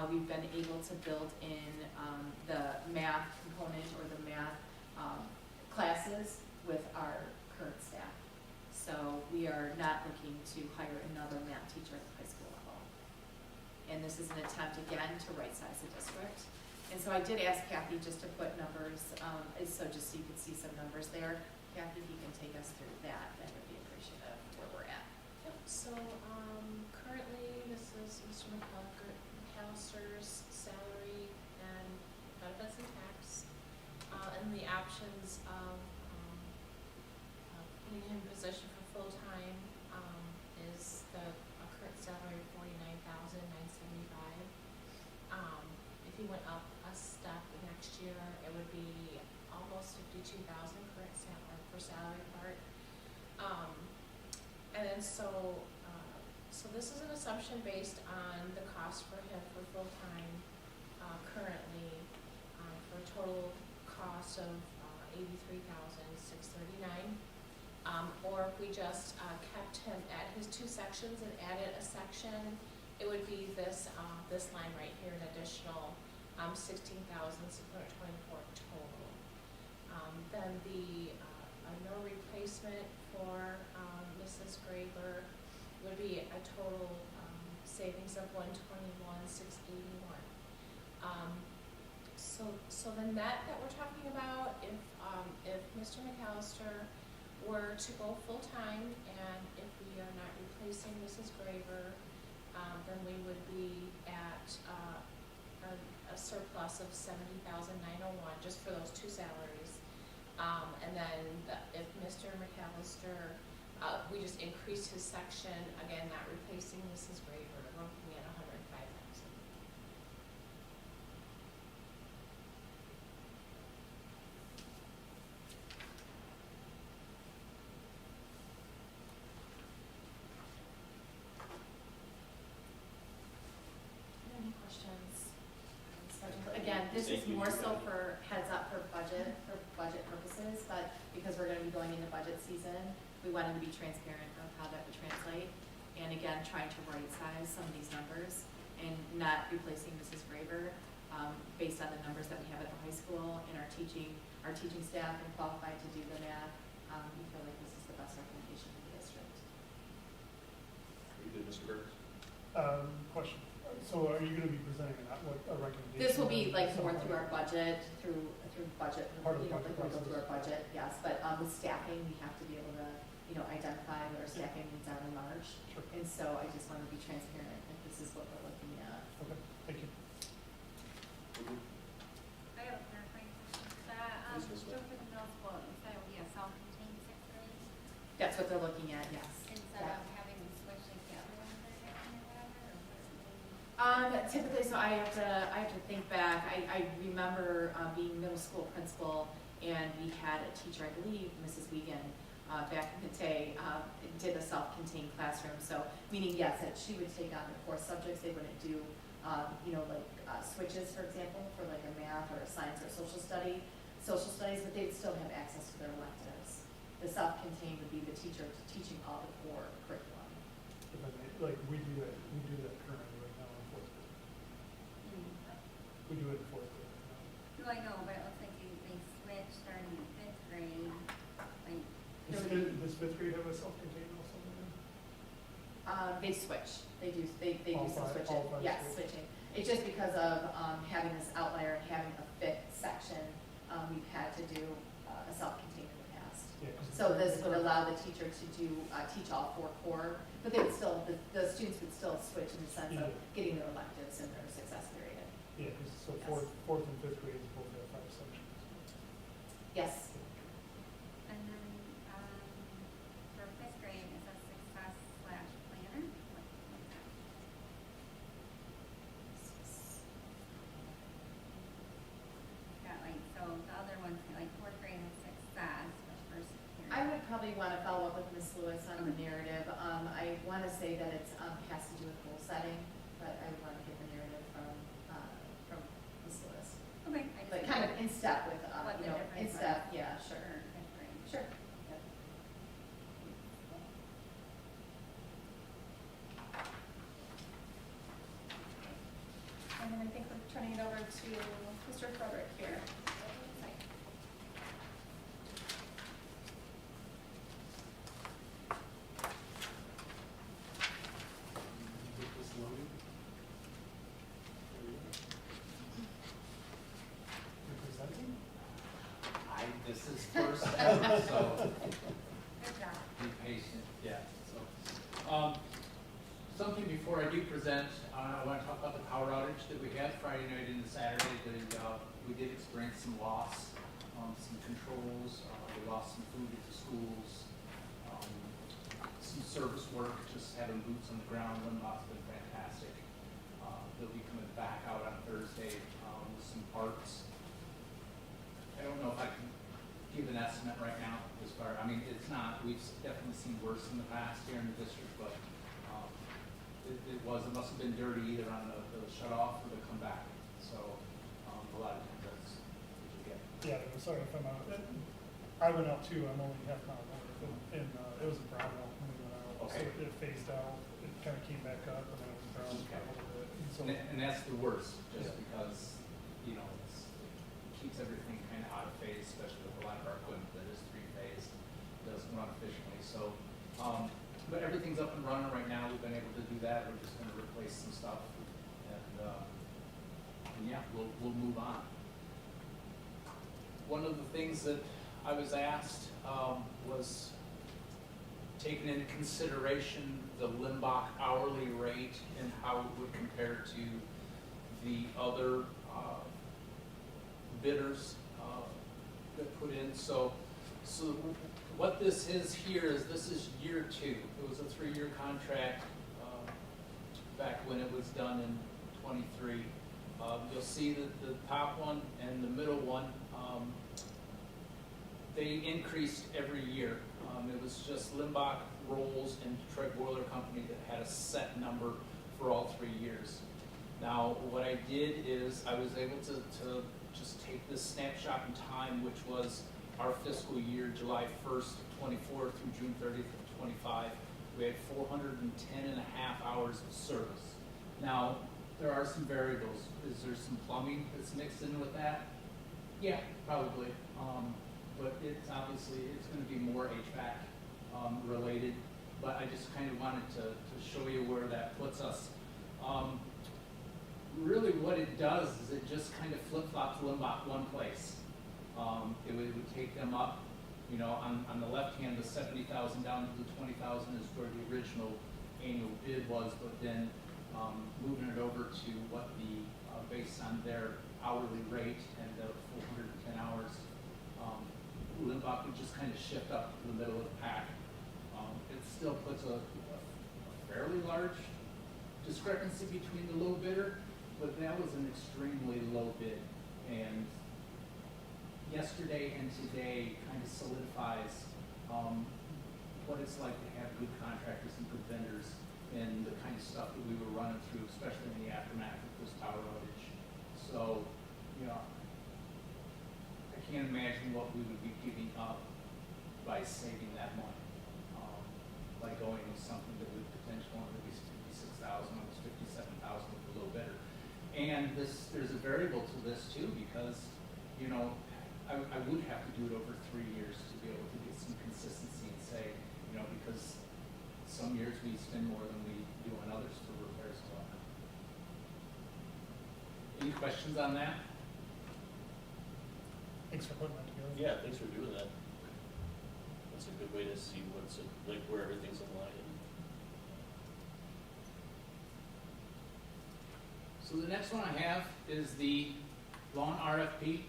We've been able to build in the math component or the math classes with our current staff. So we are not looking to hire another math teacher at the high school level. And this is an attempt again to right-size the district. And so I did ask Kathy just to put numbers, so just so you could see some numbers there. Kathy, if you can take us through that, that would be appreciative where we're at. Yep, so currently this is Mr. McAllister's salary and benefits and tax, and the options of putting him in position for full-time is the current salary of $49,975. If he went up a step next year, it would be almost $52,000 current salary for salary part. And then so this is an assumption based on the cost for him for full-time currently for a total cost of $83,639. Or if we just kept him at his two sections and added a section it would be this, this line right here, an additional, 16,624 total. Then the, a no replacement for, Mrs. Graber would be a total, savings of 121,681. So the net that we're talking about, if Mr. McAllister were to go full-time and if we are not replacing Mrs. Graber, then we would be at, a surplus of 70,901 just for those two salaries. And then if Mr. McAllister, we just increased his section, again, not replacing Mrs. Graber, we're looking at 105,000. Any questions? Again, this is more so for heads up for budget purposes, but because we're gonna be going into budget season, we wanted to be transparent of how that would translate. And again, trying to right size some of these numbers and not replacing Mrs. Graber, based on the numbers that we have at the high school and our teaching staff and qualified to do the math. We feel like this is the best recommendation for the district. You did, Mr. Burns? Question, so are you gonna be presenting a recommendation? This will be like more Something through our budget, through budget, Part of the you know, budget like we go through our process. budget, yes, but, with staffing, we have to be able to, you know, identify what our staffing needs are in March. Sure. And so I just want to be transparent if this is what we're looking at. Okay, thank you. I have a clarifying question. That, Please, Ms. so for the middle school, you said it would be a self-contained sixth grade That's what they're looking at, yes. instead Yeah. of having them switch like the other ones are getting or whatever, or what? Typically, so I have to think back, I remember, being middle school principal, and we had a teacher, I believe, Mrs. Wiegand, back in the day, did a self-contained classroom, so, meaning, yes, that she would take on the core subjects, they wouldn't do, you know, like, switches, for example, for like a math or a science or social studies, but they'd still have access to their electives. The self-contained would be the teacher teaching all the core curriculum. If I may, like, we do that currently right now in fourth grade. We do it in fourth grade right now. No, I know, but it looks like they switch starting in fifth grade, like, Does fifth grade have a self-contained also? They switch, they do All some five- switching, all five yes, switch. switching. It's just because of, having this outlier and having a fifth section, we've had to do, a self-contained in the past. Yeah, 'cause So this would allow the teacher to do, teach all four core, but they would still, the students would still switch in the sense of Yeah. getting their electives in their success period. Yeah, 'cause so Yes. fourth and fifth grades both have 5 sections. Yes, and then, for fifth grade, is that success/planner? What is that? Got like, so the other ones, like fourth grade is success, but first period. I would probably want to follow up with Ms. Lewis on the narrative. I want to say that it's, has to do with goal setting, but I would want to get the narrative from Ms. Lewis. Okay, I just. But kind of in step with, What you the know, in difference step, was. yeah, sure. Fifth grade. Sure. And then I think we're turning it over to Mr. Frederick here. Get this loaded. You're presenting? This is first ever, so Good job. be patient, yeah, so. Something before I do present, I want to talk about the power outage that we had Friday night into Saturday. We did experience some loss, some controls, we lost some food at the schools, some service work, just having boots on the ground. Limbach's been fantastic. They'll be coming back out on Thursday with some parts. I don't know if I can give an estimate right now as far, I mean, it's not, we've definitely seen worse in the past here in the district, but it must have been dirty either on the shut off or the come back. So a lot of times that's what you get. Yeah, I'm sorry if I'm out. I went out too, I'm only half an hour over, and it was a problem when we went out. So Okay. it phased out, it kind of came back up and then it was down for a little bit. And so, And that's the worst, just because, you know, it keeps everything kind of out of phase, especially with a lot of our equipment that is three-phase, doesn't run efficiently, so, but everything's up and running right now, we've been able to do that, we're just gonna replace some stuff, and yeah, we'll move on. One of the things that I was asked, was taking into consideration the Limbach hourly rate and how it would compare to the other bidders that put in. So what this is here is this is year 2. It was a 3-year contract back when it was done in 23. You'll see that the top one and the middle one, they increased every year. It was just Limbach, Rolls, and Detroit Boiler Company that had a set number for all 3 years. Now, what I did is I was able to just take this snapshot in time, which was our fiscal year, July 1st of 24 through June 30th of 25. We had 410 and a half hours of service. Now, there are some variables. Is there some plumbing that's mixed in with that? Yeah, probably. But it's obviously, it's going to be more HVAC related. But I just kind of wanted to show you where that puts us. Really what it does is it just kind of flip-flops Limbach one place. It would take them up, you know, on the left hand, the 70,000 down to the 20,000 is where the original annual bid was, but then moving it over to what the, based on their hourly rate and the 410 hours, Limbach would just kind of shift up to the middle of the pack. It still puts a fairly large discrepancy between the low bidder, but that was an extremely low bid. And yesterday and today kind of solidifies what it's like to have good contractors and good vendors and the kind of stuff that we were running through, especially in the aftermath of this power outage. So, you know, I can't imagine what we would be giving up by saving that money, by going with something that would potentially only be 56,000, almost 57,000 with a little better. And there's a variable to this too, because, you know, I would have to do it over 3 years to be able to get some consistency and say, you know, because some years we spend more than we do on others for repairs and whatnot. Any questions on that? thanks for putting that together. Yeah, thanks for doing that. That's a good way to see what's, like, where everything's aligning. So the next one I have is the lawn RFP.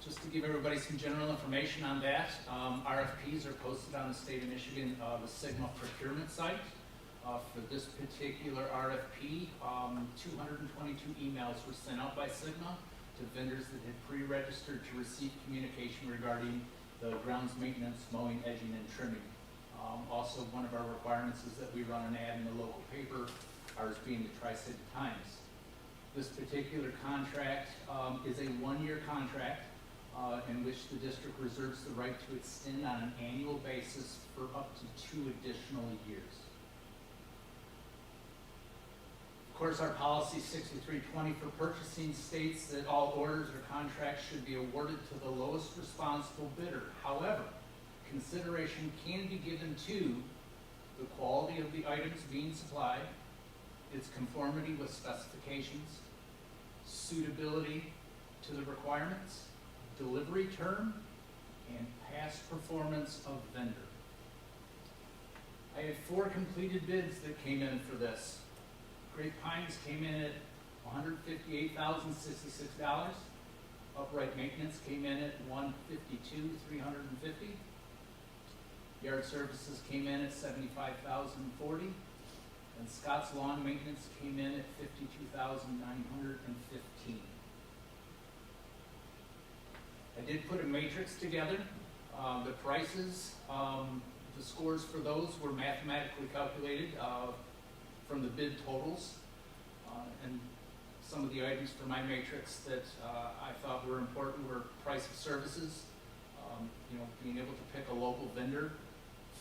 Just to give everybody some general information on that, RFPs are posted on the state of Michigan, the Sigma procurement site. For this particular RFP, 222 emails were sent out by Sigma to vendors that had pre-registered to receive communication regarding the grounds maintenance, mowing, edging, and trimming. Also, one of our requirements is that we run an ad in the local paper, ours being the Tri-City Times. This particular contract is a 1-year contract in which the district reserves the right to extend on an annual basis for up to 2 additional years. Of course, our policy 6320 for purchasing states that all orders or contracts should be awarded to the lowest responsible bidder. However, consideration can be given to the quality of the items being supplied, its conformity with specifications, suitability to the requirements, delivery term, and past performance of vendor. I had 4 completed bids that came in for this. Great Pines came in at $158,066. Upright Maintenance came in at $152,350. Yard Services came in at $75,040. And Scott's Lawn Maintenance came in at $52,915. I did put a matrix together. The prices, the scores for those were mathematically calculated from the bid totals. And some of the items for my matrix that I thought were important were price of services, you know, being able to pick a local vendor,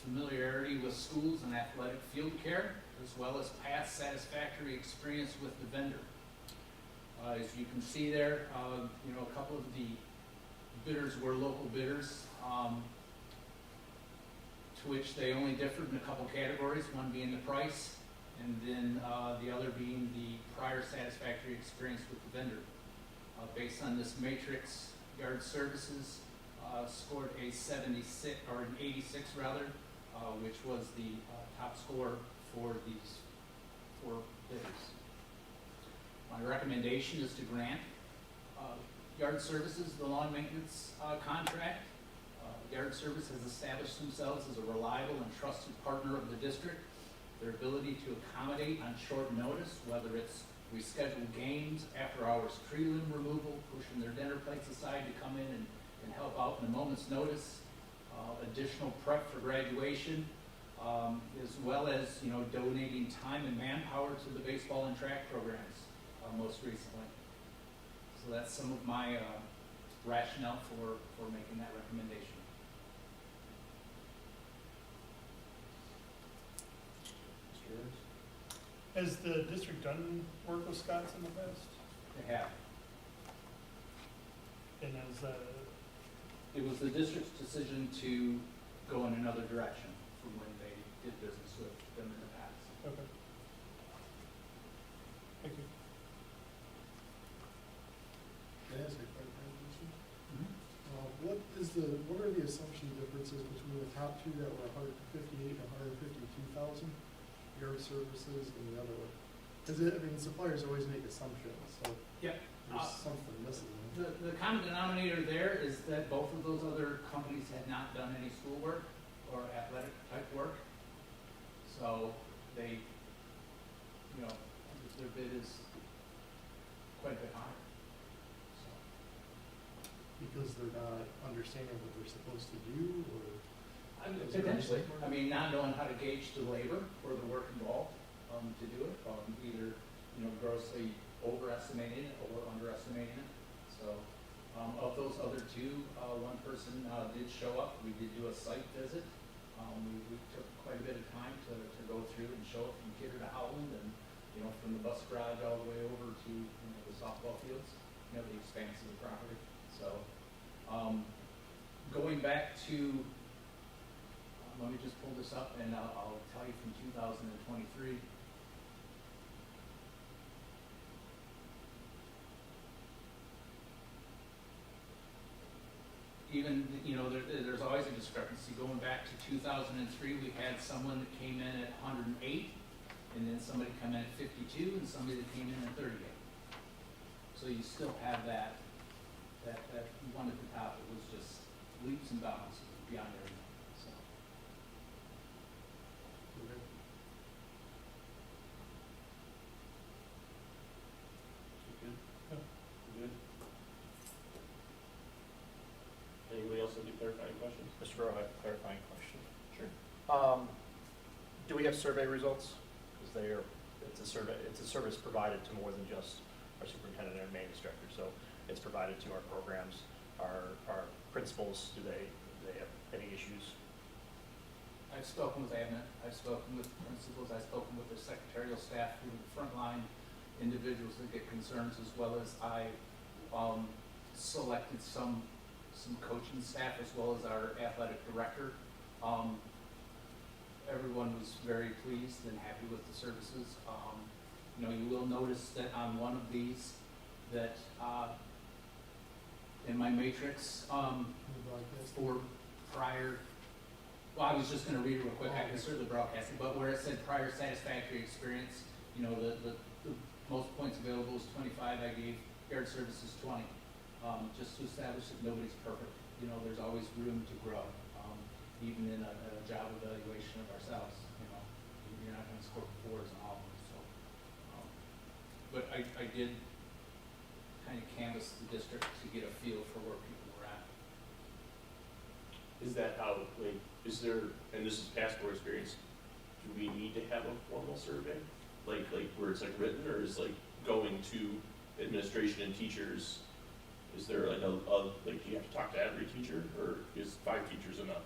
familiarity with schools and athletic field care, as well as past satisfactory experience with the vendor. As you can see there, a couple of the bidders were local bidders, to which they only differed in a couple categories, one being the price, and then the other being the prior satisfactory experience with the vendor. Based on this matrix, Yard Services scored a 76, or an 86 rather, which was the top score for these 4 bidders. My recommendation is to grant Yard Services the lawn maintenance contract. Yard Service has established themselves as a reliable and trusted partner of the district. Their ability to accommodate on short notice, whether it's rescheduled games, after hours tree limb removal, pushing their dinner plates aside to come in and help out in a moment's notice, additional prep for graduation, as well as, donating time and manpower to the baseball and track programs, most recently. So that's some of my rationale for making that recommendation. Mr. Ernst? Has the district done work with Scott's in the past? They have. And has, It was the district's decision to go in another direction from when they did business with them in the past. okay. Thank you. Can I ask a question? What are the assumption differences between the top 2 that were 158 and 152,000 Yard Services and the other one? Because suppliers always make assumptions, so Yep. there's something missing. The common denominator there is that both of those other companies had not done any schoolwork or athletic type work. So they, their bid is quite a bit higher. So, Because they're not understanding what they're supposed to do, or? potentially, not knowing how to gauge the labor or the work involved to do it, either, grossly overestimating it or underestimating it. So, of those other 2, one person did show up. We did do a site visit. We took quite a bit of time to go through and show it from Kidder to Howland, and from the bus garage all the way over to the softball fields, the expanse of the property. So, going back to, let me just pull this up, and I'll tell you from 2023. Even, there's always a discrepancy. Going back to 2003, we had someone that came in at 108, and then somebody come in at 52, and somebody that came in at 38. So you still have that one at the top that was just leaps and bounds beyond everything. So. Okay. Good? Yeah. Good? Anybody else have any clarifying questions? Mr. Rowe, I have a clarifying question. Sure. Do we have survey results? Because it's a service provided to more than just our superintendent and our maintenance director. So it's provided to our programs, our principals. Do they have any issues? I've spoken with admin, I've spoken with principals, I've spoken with the secretarial staff, who are frontline individuals that get concerns, as well as I selected some coaching staff, as well as our athletic director. Everyone was very pleased and happy with the services. You will notice that on one of these, that in my matrix, for prior, well, I was just gonna read it real quick, I can certainly broadcast it, but where it said prior satisfactory experience, the most points available is 25, I gave Yard Services 20. Just to establish that nobody's perfect. There's always room to grow, even in a job evaluation of ourselves. You're not going to score 4s on all of them. So, but I did kind of canvass the district to get a feel for where people were at. Is that how, is there, and this is past board experience, do we need to have a formal survey? Like where it's written, or is going to administration and teachers? Is there do you have to talk to every teacher, or is 5 teachers enough?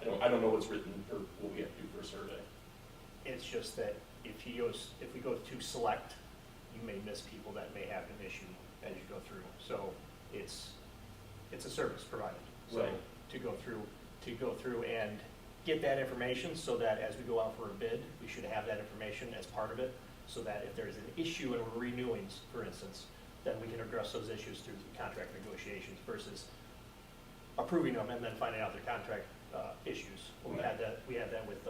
I don't know what's written or what we have to do for a survey. It's just that if we go to select, you may miss people that may have an issue as you go through. So it's a service provided. So Right. to go through and get that information so that as we go out for a bid, we should have that information as part of it, so that if there's an issue in renewing, for instance, then we can address those issues through contract negotiations versus approving them and then finding out their contract issues. We had that with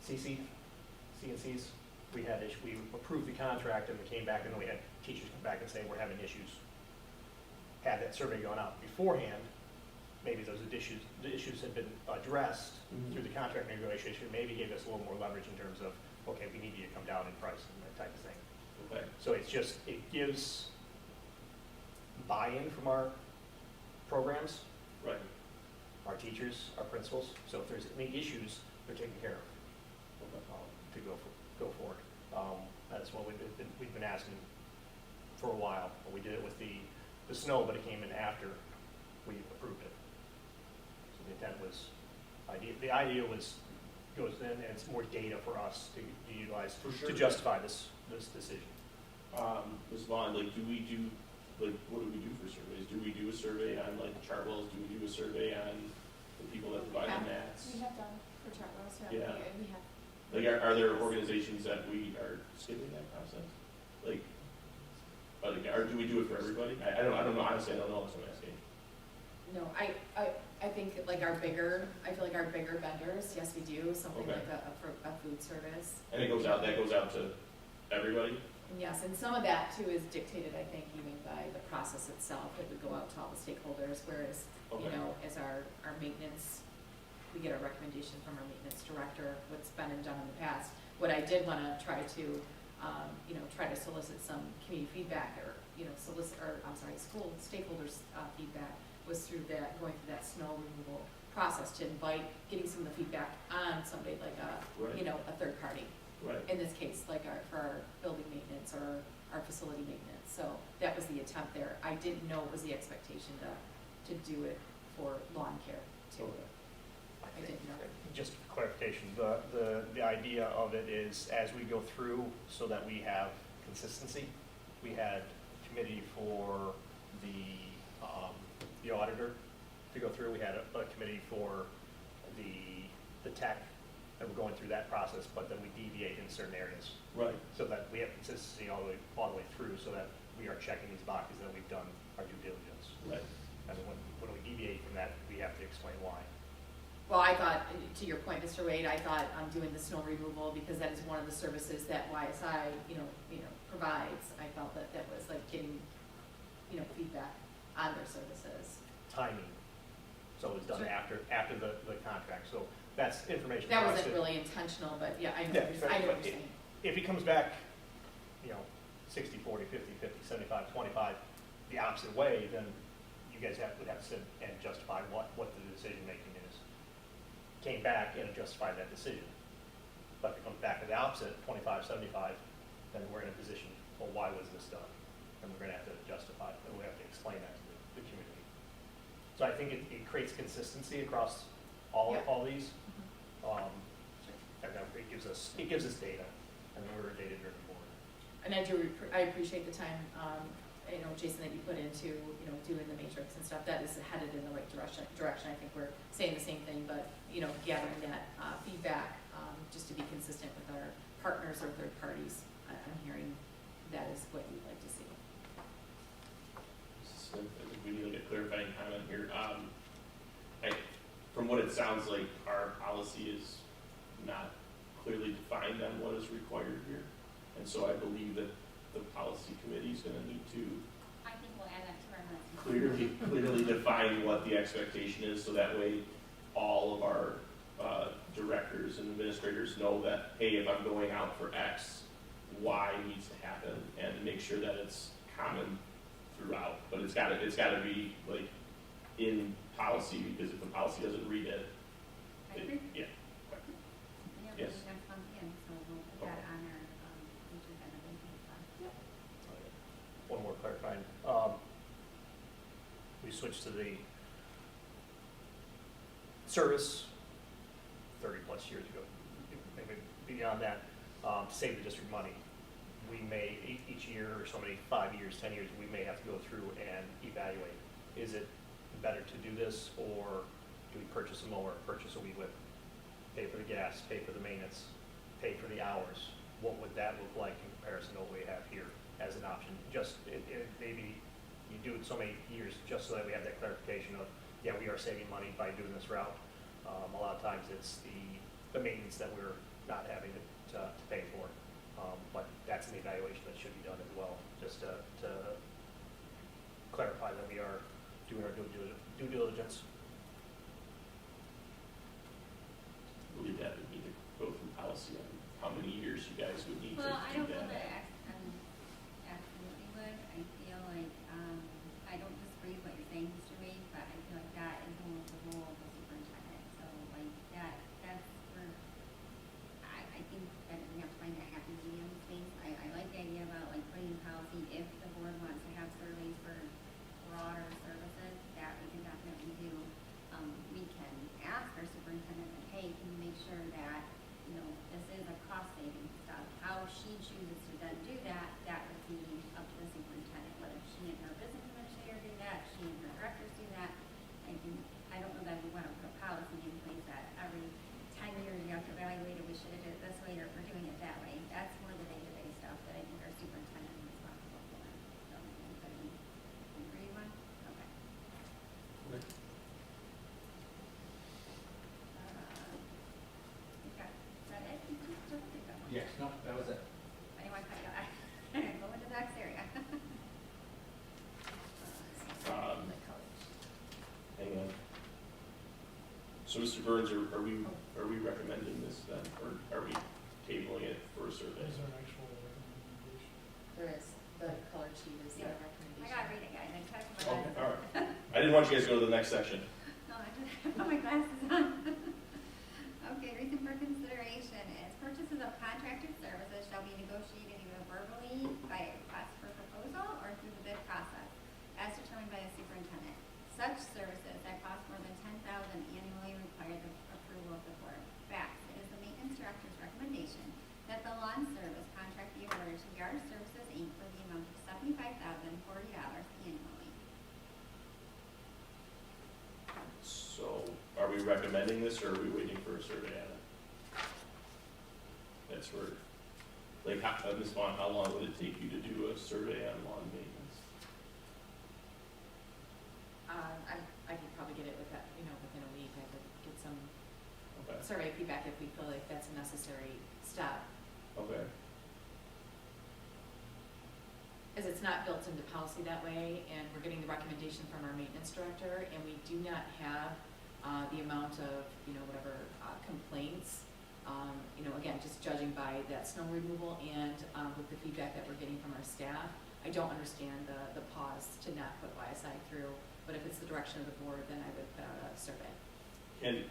CNCs. We approved the contract and we came back and we had teachers come back and say, we're having issues. Had that survey gone out beforehand, maybe the issues had been addressed through the contract negotiation, maybe gave us a little more leverage in terms of, okay, we need you to come down in price and that type of thing. Okay. So it gives buy-in from our programs, Right. our teachers, our principals. So if there's any issues, they're taken care of to go forward. That's what we've been asking for a while. We did it with the snow, but it came in after we approved it. So the intent was, the idea was, goes in and it's more data for us to utilize For sure. to justify this decision. Ms. Vaughn, like, what do we do for surveys? Do we do a survey on like Chartwell's? Do we do a survey on the people that provide the mats? We have done for Chartwell's, Yeah. we have. Like, are there organizations that we are skipping that process? Like, or do we do it for everybody? I don't know, honestly, I don't know, that's what I'm asking. No, I think like I feel like our bigger vendors, yes, we do, something Okay. like a food service. And that goes out to everybody? And yes, and some of that too is dictated, I think, even by the process itself. It would go out to all the stakeholders, whereas, Okay. you know, as our maintenance, we get a recommendation from our maintenance director, what's been and done in the past. What I did want to try to, try to solicit some community feedback or, school stakeholders' feedback was through going through that snow removal process to invite, getting some of the feedback on somebody like Right. a third party. Right. In this case, like for our building maintenance or our facility maintenance. So that was the attempt there. I didn't know it was the expectation to do it for lawn care too. Okay. I didn't know. Just for clarification, the idea of it is as we go through so that we have consistency, we had a committee for the auditor to go through. We had a committee for the tech, and we're going through that process, but then we deviate in certain areas Right. so that we have consistency all the way through, so that we are checking these boxes that we've done our due diligence. Right. And when we deviate from that, we have to explain why. Well, I thought, to your point, Mr. Wade, I thought I'm doing the snow removal because that is one of the services that YSI, provides. I felt that was like getting, feedback on their services. Timing, so it was done Sure. after the contract, so that's information. That for us wasn't to- really intentional, but yeah, I know Yeah, what you're saying. If he comes back, 60, 40, 50, 50, 75, 25, the opposite way, then you guys would have to sit and justify what the decision making is. Came back and justified that decision. But if it comes back to the opposite, 25, 75, then we're in a position, well, why was this done? And we're gonna have to justify it, and we have to explain that to the community. So I think it creates consistency across all Yeah. these. Sure. And then it gives us data, and we're a data-driven board. And I appreciate the time, Jason, that you put into, doing the matrix and stuff. That is headed in the right direction. I think we're saying the same thing, but, gathering that feedback, just to be consistent with our partners or third parties. I'm hearing that is what you'd like to see. I think we need to get a clarifying comment here. From what it sounds like, our policy is not clearly defined on what is required here. And so I believe that the policy committee is gonna need to I think we'll add that to our list. clearly define what the expectation is, so that way all of our directors and administrators know that, hey, if I'm going out for X, Y needs to happen, and make sure that it's common throughout. But it's gotta be like in policy, because if the policy doesn't read it, I agree. yeah. Yeah, Yes. we're gonna come in, so we'll put that on our, agenda and everything. One more clarifying. We switched to the service 30-plus years ago, maybe beyond that, to save the district money. We may, each year or so many, 5 years, 10 years, we may have to go through and evaluate. Is it better to do this, or do we purchase a mower, purchase a weed whip, pay for the gas, pay for the maintenance, pay for the hours? What would that look like in comparison to what we have here as an option? Just, maybe you do it so many years just so that we have that clarification of, yeah, we are saving money by doing this route. A lot of times it's the maintenance that we're not having to pay for. But that's an evaluation that should be done as well, just to clarify that we are doing our due diligence. I believe that would need to go through policy on how many years you guys would need to Well, I do don't know that. that absolutely would. I feel like, I don't disagree with what you're saying, Mr. Wade, but I feel like that is more the role of the superintendent. So like that's where, I think that we have to find that happy medium space. I like the idea about like putting in policy if the board wants to have surveys for broader services, that we can definitely do. We can ask our superintendent, that, hey, can you make sure that, you know, this is a cost saving stuff. How she chooses to then do that, that would be up to the superintendent, whether she and her business administrator do that, she and her directors do that. I don't know that we want to put a policy in place that every 10 years you have to evaluate if we should have did it this way or if we're doing it that way. That's more the day-to-day stuff that I think our superintendent is responsible for. So, anybody agree with? Okay. Is that it? Just think that one. Yes, no, that was it. Anyone cut you off? Go into the next area. Hang on. So Mr. Burns, are we recommending this then, or are we tabling it for a survey? Is there an actual recommendation? There is, the color sheet is the Yeah. recommendation. I gotta read it, guys. I cut my Okay, glasses. all right. I didn't want you guys to go to the next section. No, I just put my glasses on. Okay, reason for consideration is purchases of contracted services shall be negotiated either verbally by a request for proposal or through the bid process, as determined by the superintendent. Such services that cost more than $10,000 annually require the approval of the board. Fact, it is the maintenance director's recommendation that the lawn service contract be awarded to Yard Services Inc. for the amount of $75,040 annually. So are we recommending this, or are we waiting for a survey on it? That's where, like, Ms. Vaughn, how long would it take you to do a survey on lawn maintenance? I could probably get it within a week. I could get some Okay, survey feedback if we feel like that's a necessary step. okay, As it's not built into policy that way, and we're getting the recommendation from our maintenance director, and we do not have the amount of, whatever complaints. Again, just judging by that snow removal and with the feedback that we're getting from our staff, I don't understand the pause to not put YSI through, but if it's the direction of the board, then I would put out a survey. can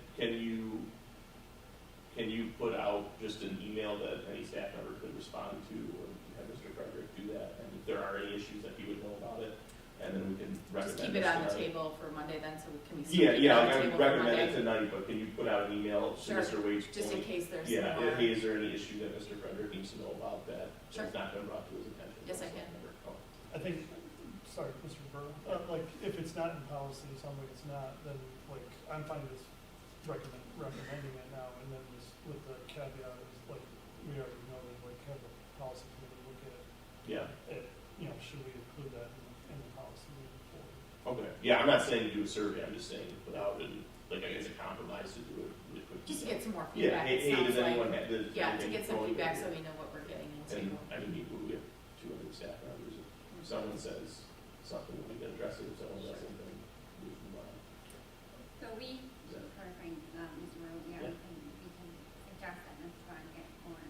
you put out just an email that any staff member could respond to, or have Mr. Frederick do that, and if there are any issues that he would know about it, and then we can recommend. Just keep it this on the tonight. table for Monday then, so we can. Yeah, keep it on the I table would for recommend it Monday? tonight, but can you put out an email to Sure, Mr. Wade? just in case there's Yeah, some more. hey, is there any issue that Mr. Frederick needs to know about that? Sure. That's not been brought to his attention? Yes, I can. Oh, I think, sorry, Mr. Burr, like, if it's not in policy, it sounds like it's not, then, like, I'm fine with recommending it now, and then just with the caveat is, like, we already know that, like, have the policy committee look at Yeah, it, should we include that in the policy moving forward? okay, yeah, I'm not saying to do a survey, I'm just saying to put out, like, I guess a compromise to do it really quick. Just to get some more Yeah, feedback, hey, it hey, sounds does anyone like. have, does Yeah, to anything get some going feedback there? so we know what we're getting into. And, we have 200 staff members, if someone says something, we can address it, if someone doesn't, then we move on. So we, Is that- clarifying, Mr. Rowe, Yeah. we can suggest that Ms. Vaughn get more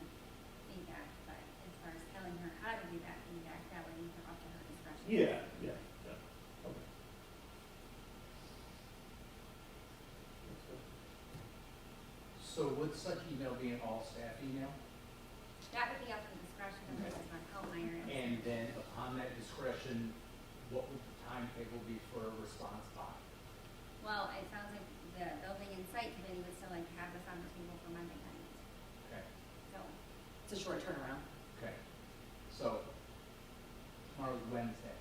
feedback, but as far as telling her how to do that feedback, that would leave her up to her discretion. Yeah, okay. That's good. So would such email be an all-staff email? That would be up to the discretion of Mrs. Hellmeyer. And then upon that discretion, what would the timetable be for a response by? Well, it sounds like the building and site committee would still like to have this on the table for Monday night, Okay, so. It's a short turnaround. okay. So, tomorrow's Wednesday.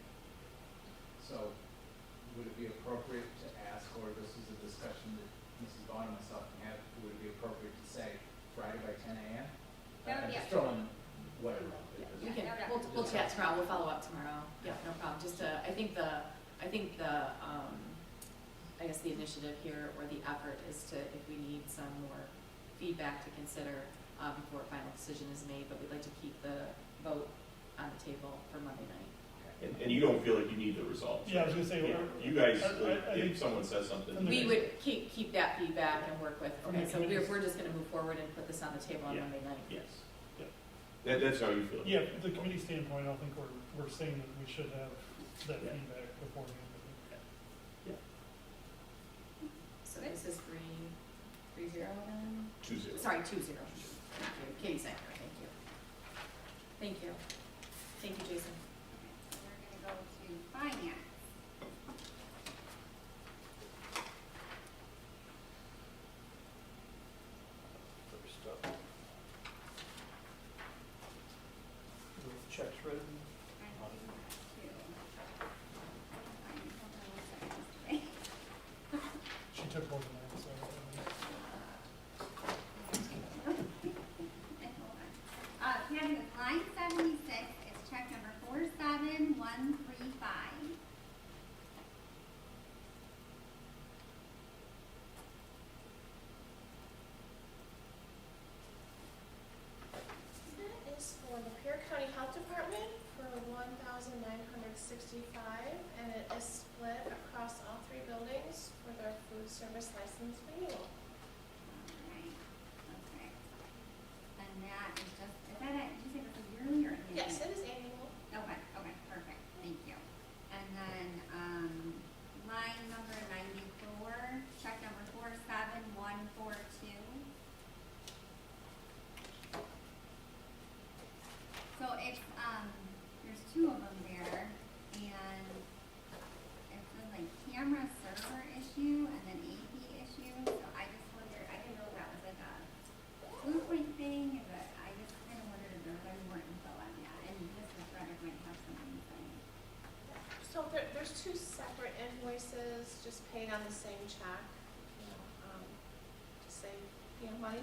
So, would it be appropriate to ask, or this is a discussion that Mrs. Vaughn and myself can have, would it be appropriate to say Friday by 10 a.m.? That would I'm be just up to throwing whatever out there. We Yeah, can, no, we'll chat tomorrow, we'll follow up tomorrow, yeah, no problem, just I think the, I guess the initiative here, or the effort is to, if we need some more feedback to consider, before a final decision is made, but we'd like to keep the vote on the table for Monday night. And you don't feel like you need the results? Yeah, I was gonna say, Yeah, we're- you guys, I think- if someone says something. From the- We would keep that feedback and work with, From okay, the so committee's- we're just gonna move forward and put this on the table on Yeah. Monday night. Yes. Yeah. That's how you feel? Yeah, the committee standpoint, I don't think we're saying that we should have that Yeah. feedback beforehand. So this is 3-0 then? 2-0. Sorry, 2-0. Thank you, Katie Sanger, thank you. Thank you. Thank you, Jason. So we're gonna go to finance. First up. Checks written. I think two. Hold on one second, Mr. Ray. She took more than that, so. Patty, with line 76, it's check number 47135. That is for the Pierre County Health Department for $1,965, and it is split across all three buildings for their food service license renewal. Alright, okay. And that is just, is that it, did you say this is yearly or annual? Yes, it is annual. Okay, okay, perfect, thank you. And then, line number 94, check number 47142. So it's, there's two of them there, and it says like camera server issue and then AP issue, so I just wondered, I didn't know if that was like a food point thing, but I just kind of wondered if there was any more info on that, and Mr. Frederick might have some insight. So there's two separate invoices, just paid on the same check, you know, to save, money.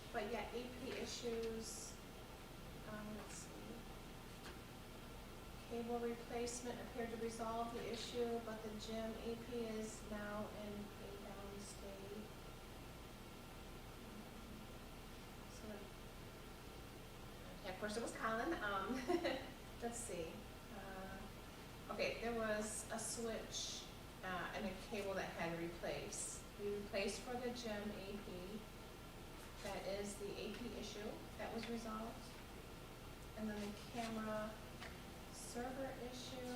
But yeah, AP issues, let's see. Cable replacement appeared to resolve the issue, but the gym AP is now in a down state. So, of course it was Colin, let's see. Okay, there was a switch, and a cable that had to replace. We replaced for the gym AP. That is the AP issue that was resolved. And then the camera server issue.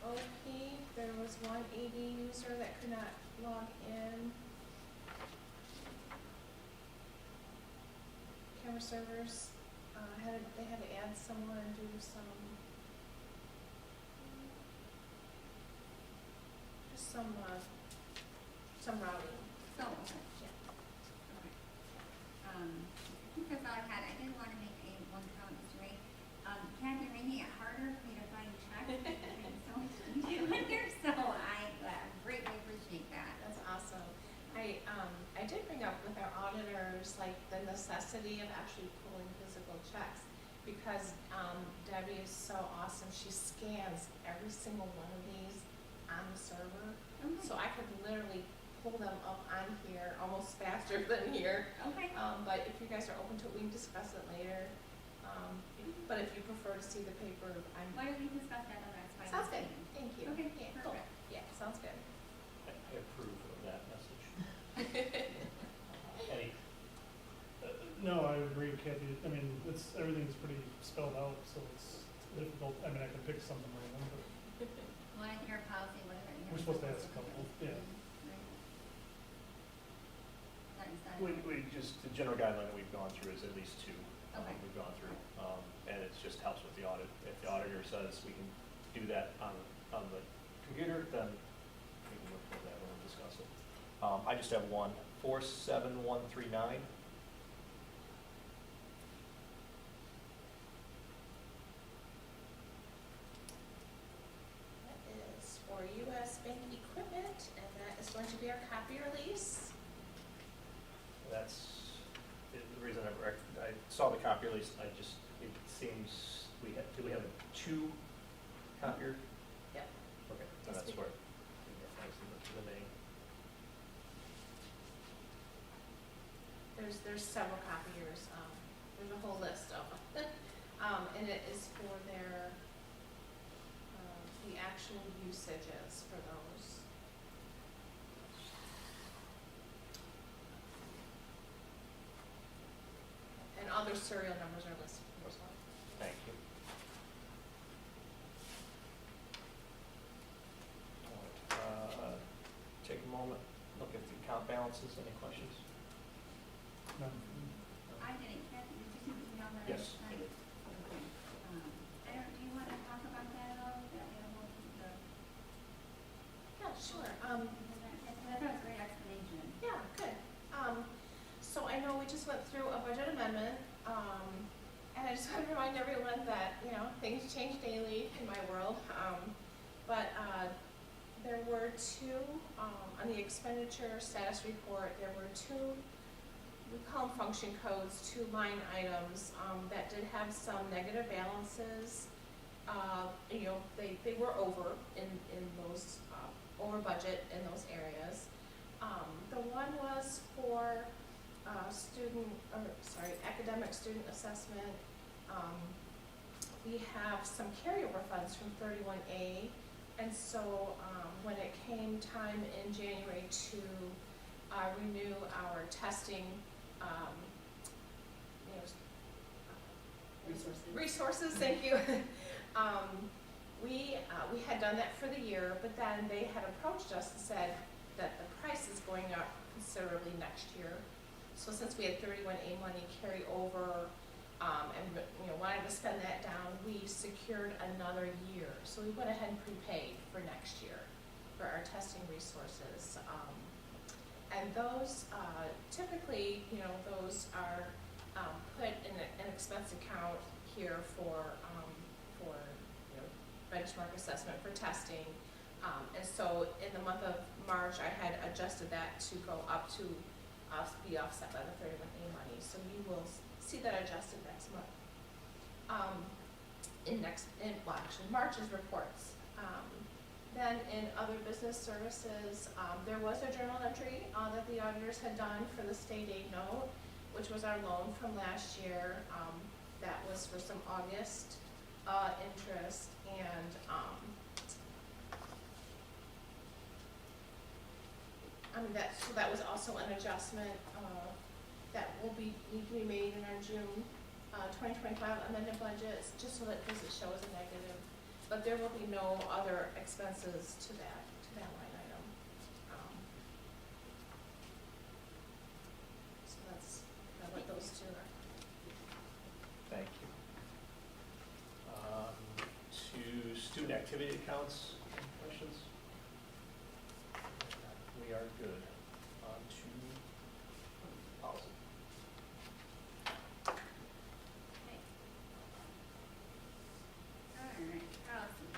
OP, there was one AD user that could not log in. Camera servers, they had to add someone and do some routing. So, okay. Yeah. Okay. I think that's all I had. I did want to make one comment, Mr. Ray. Kathy, you're making it harder for me to find checks. There's so much to do in here, so I greatly appreciate that. That's awesome. I did bring up with our auditors, like, the necessity of actually pulling physical checks, because Debbie is so awesome. She scans every single one of these on the server. Okay. So I could literally pull them up on here almost faster than here. Okay. But if you guys are open to it, we can discuss it later. But if you prefer to see the paper, Why don't we discuss that on next sounds good. meeting? Thank you. Okay, Yeah, cool. perfect. Yeah, sounds good. I approve of that message. Any, No, I agree, Kathy. I mean, everything's pretty spelled out, so it's difficult. I mean, I can pick something random, but Well, I think our policy, what is it? we're supposed to ask a couple, yeah. we just, the general guideline that we've gone through is at least two. Okay. We've gone through, and it just helps with the audit. If the auditor says we can do that on the computer, then we can look for that when we discuss it. I just have one, 47139. That is for US Bank equipment, and that is going to be our copier lease. That's the reason I saw the copy release, it seems, do we have a 2 copier? Yep. Okay, then that's where, thanks to the name. There's several copiers, there's a whole list of them. And it is for their, the actual usages for those. And other serial numbers are listed here as well. Thank you. All right, take a moment, look at the account balances, any questions? No. I didn't catch, did you see the email that I Yes, sent? I did. Okay. Do you want to talk about that at all, that animal, the, Yeah, sure. I thought it was a great explanation. Yeah, good. So I know we just went through a budget amendment, and I just want to remind everyone that, you know, things change daily in my world. But there were 2, on the expenditure status report, there were 2, we call them function codes, 2 line items, that did have some negative balances. You know, they were over in those, over budget in those areas. The one was for academic student assessment. We have some carryover funds from 31A, and so when it came time in January to renew our testing, you know, resources, thank you. We had done that for the year, but then they had approached us and said that the price is going up considerably next year. So since we had 31A money carry over, and you know, wanted to spend that down, we secured another year. So we went ahead and prepaid for next year for our testing resources. And those, typically, you know, those are put in an expense account here for you know, benchmark assessment for testing. And so in the month of March, I had adjusted that to go up to be offset by the 31A money. So you will see that adjusted next month. Actually March's reports. Then in other business services, there was a journal entry that the auditors had done for the state aid note, which was our loan from last year. That was for some August interest, and so that was also an adjustment that will need to be made in our June 2025 amended budgets, just so that it doesn't show as a negative. But there will be no other expenses to that line item. So that's what those 2 are. Thank you. To student activity accounts, any questions? We are good. On to policy. Okay. All right, policy,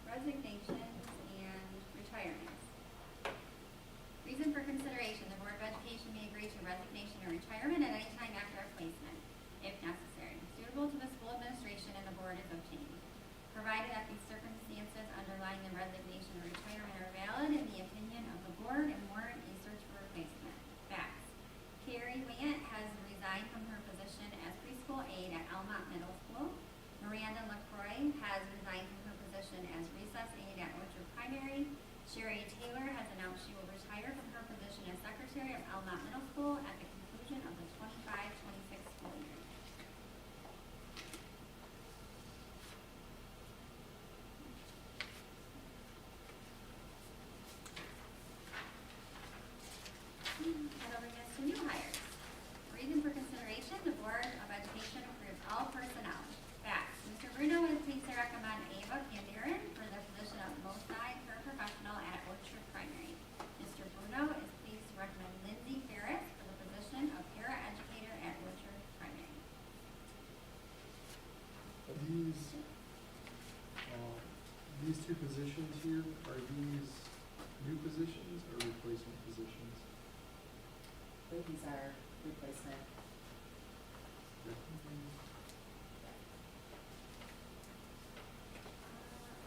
resignations and retirements. Reason for consideration, the Board of Education may agree to resignation or retirement at any time after a placement, if necessary, suitable to the school administration and the board is obtained, provided that these circumstances underlying the resignation or retirement are valid in the opinion of the board and warrant a search for replacement. Facts. Carrie Want has resigned from her position as preschool aide at Almont Middle School. Miranda LaCroix has resigned from her position as recess aide at Orchard Primary. Sherry Taylor has announced she will retire from her position as secretary of Almont Middle School at the conclusion of the 25-26 school year. Head over to new hires. Reason for consideration, the Board of Education approves all personnel. Facts. Mr. Bruno is pleased to recommend Ava Candarin for the position of MOSA two positions here, are these new positions or replacement positions? I believe these are replacement.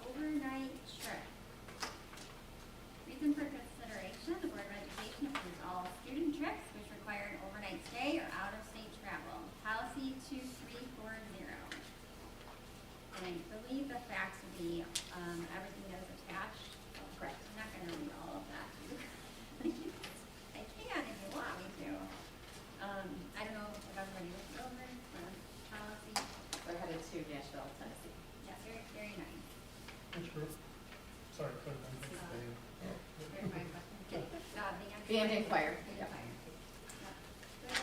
Overnight trip. Reason for consideration, the Board of Education approves all student trips which require an overnight stay or out-of-state travel. Policy 2340. And I believe the facts would be, everything that is attached. Correct. I'm not gonna read all of that. I can if you want me to. I don't know if everybody looked over it, the policy. We're headed to Nashville, Tennessee. Yeah, very, very nice. Which group? Sorry, sorry. Very fine, but, Band and choir. Yep. Good.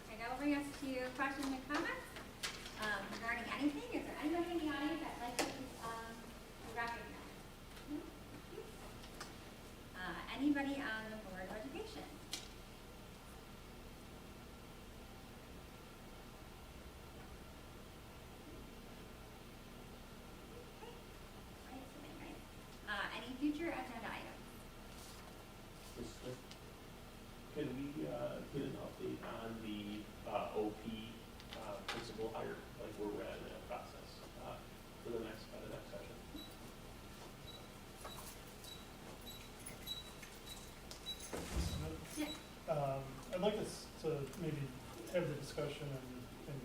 Okay, that will bring us to questions and comments, regarding anything. Is there anybody in the audience that'd like to, be recognized? No? Anybody on the Board of Education? Any future agenda items? Can we get an update on the OP principal hire, like where we're at in that process for the next session? Yeah. I'd like us to maybe have the discussion and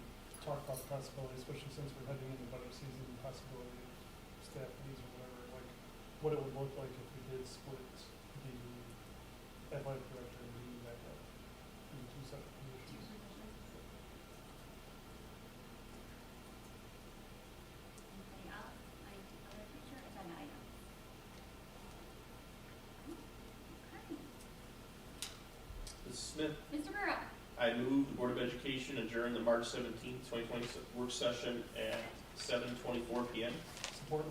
talk about the possibility, especially since we're heading into budget season, the possibility of staff needs or whatever, like what it would look like if we did split the athletic director and the backup into two separate positions. Anybody else? Any other future agenda items? Okay. Mrs. Smith, Mr. Burrow? I move the Board of Education adjourn the March 17th, 2020 work session at 7:24 PM. Support.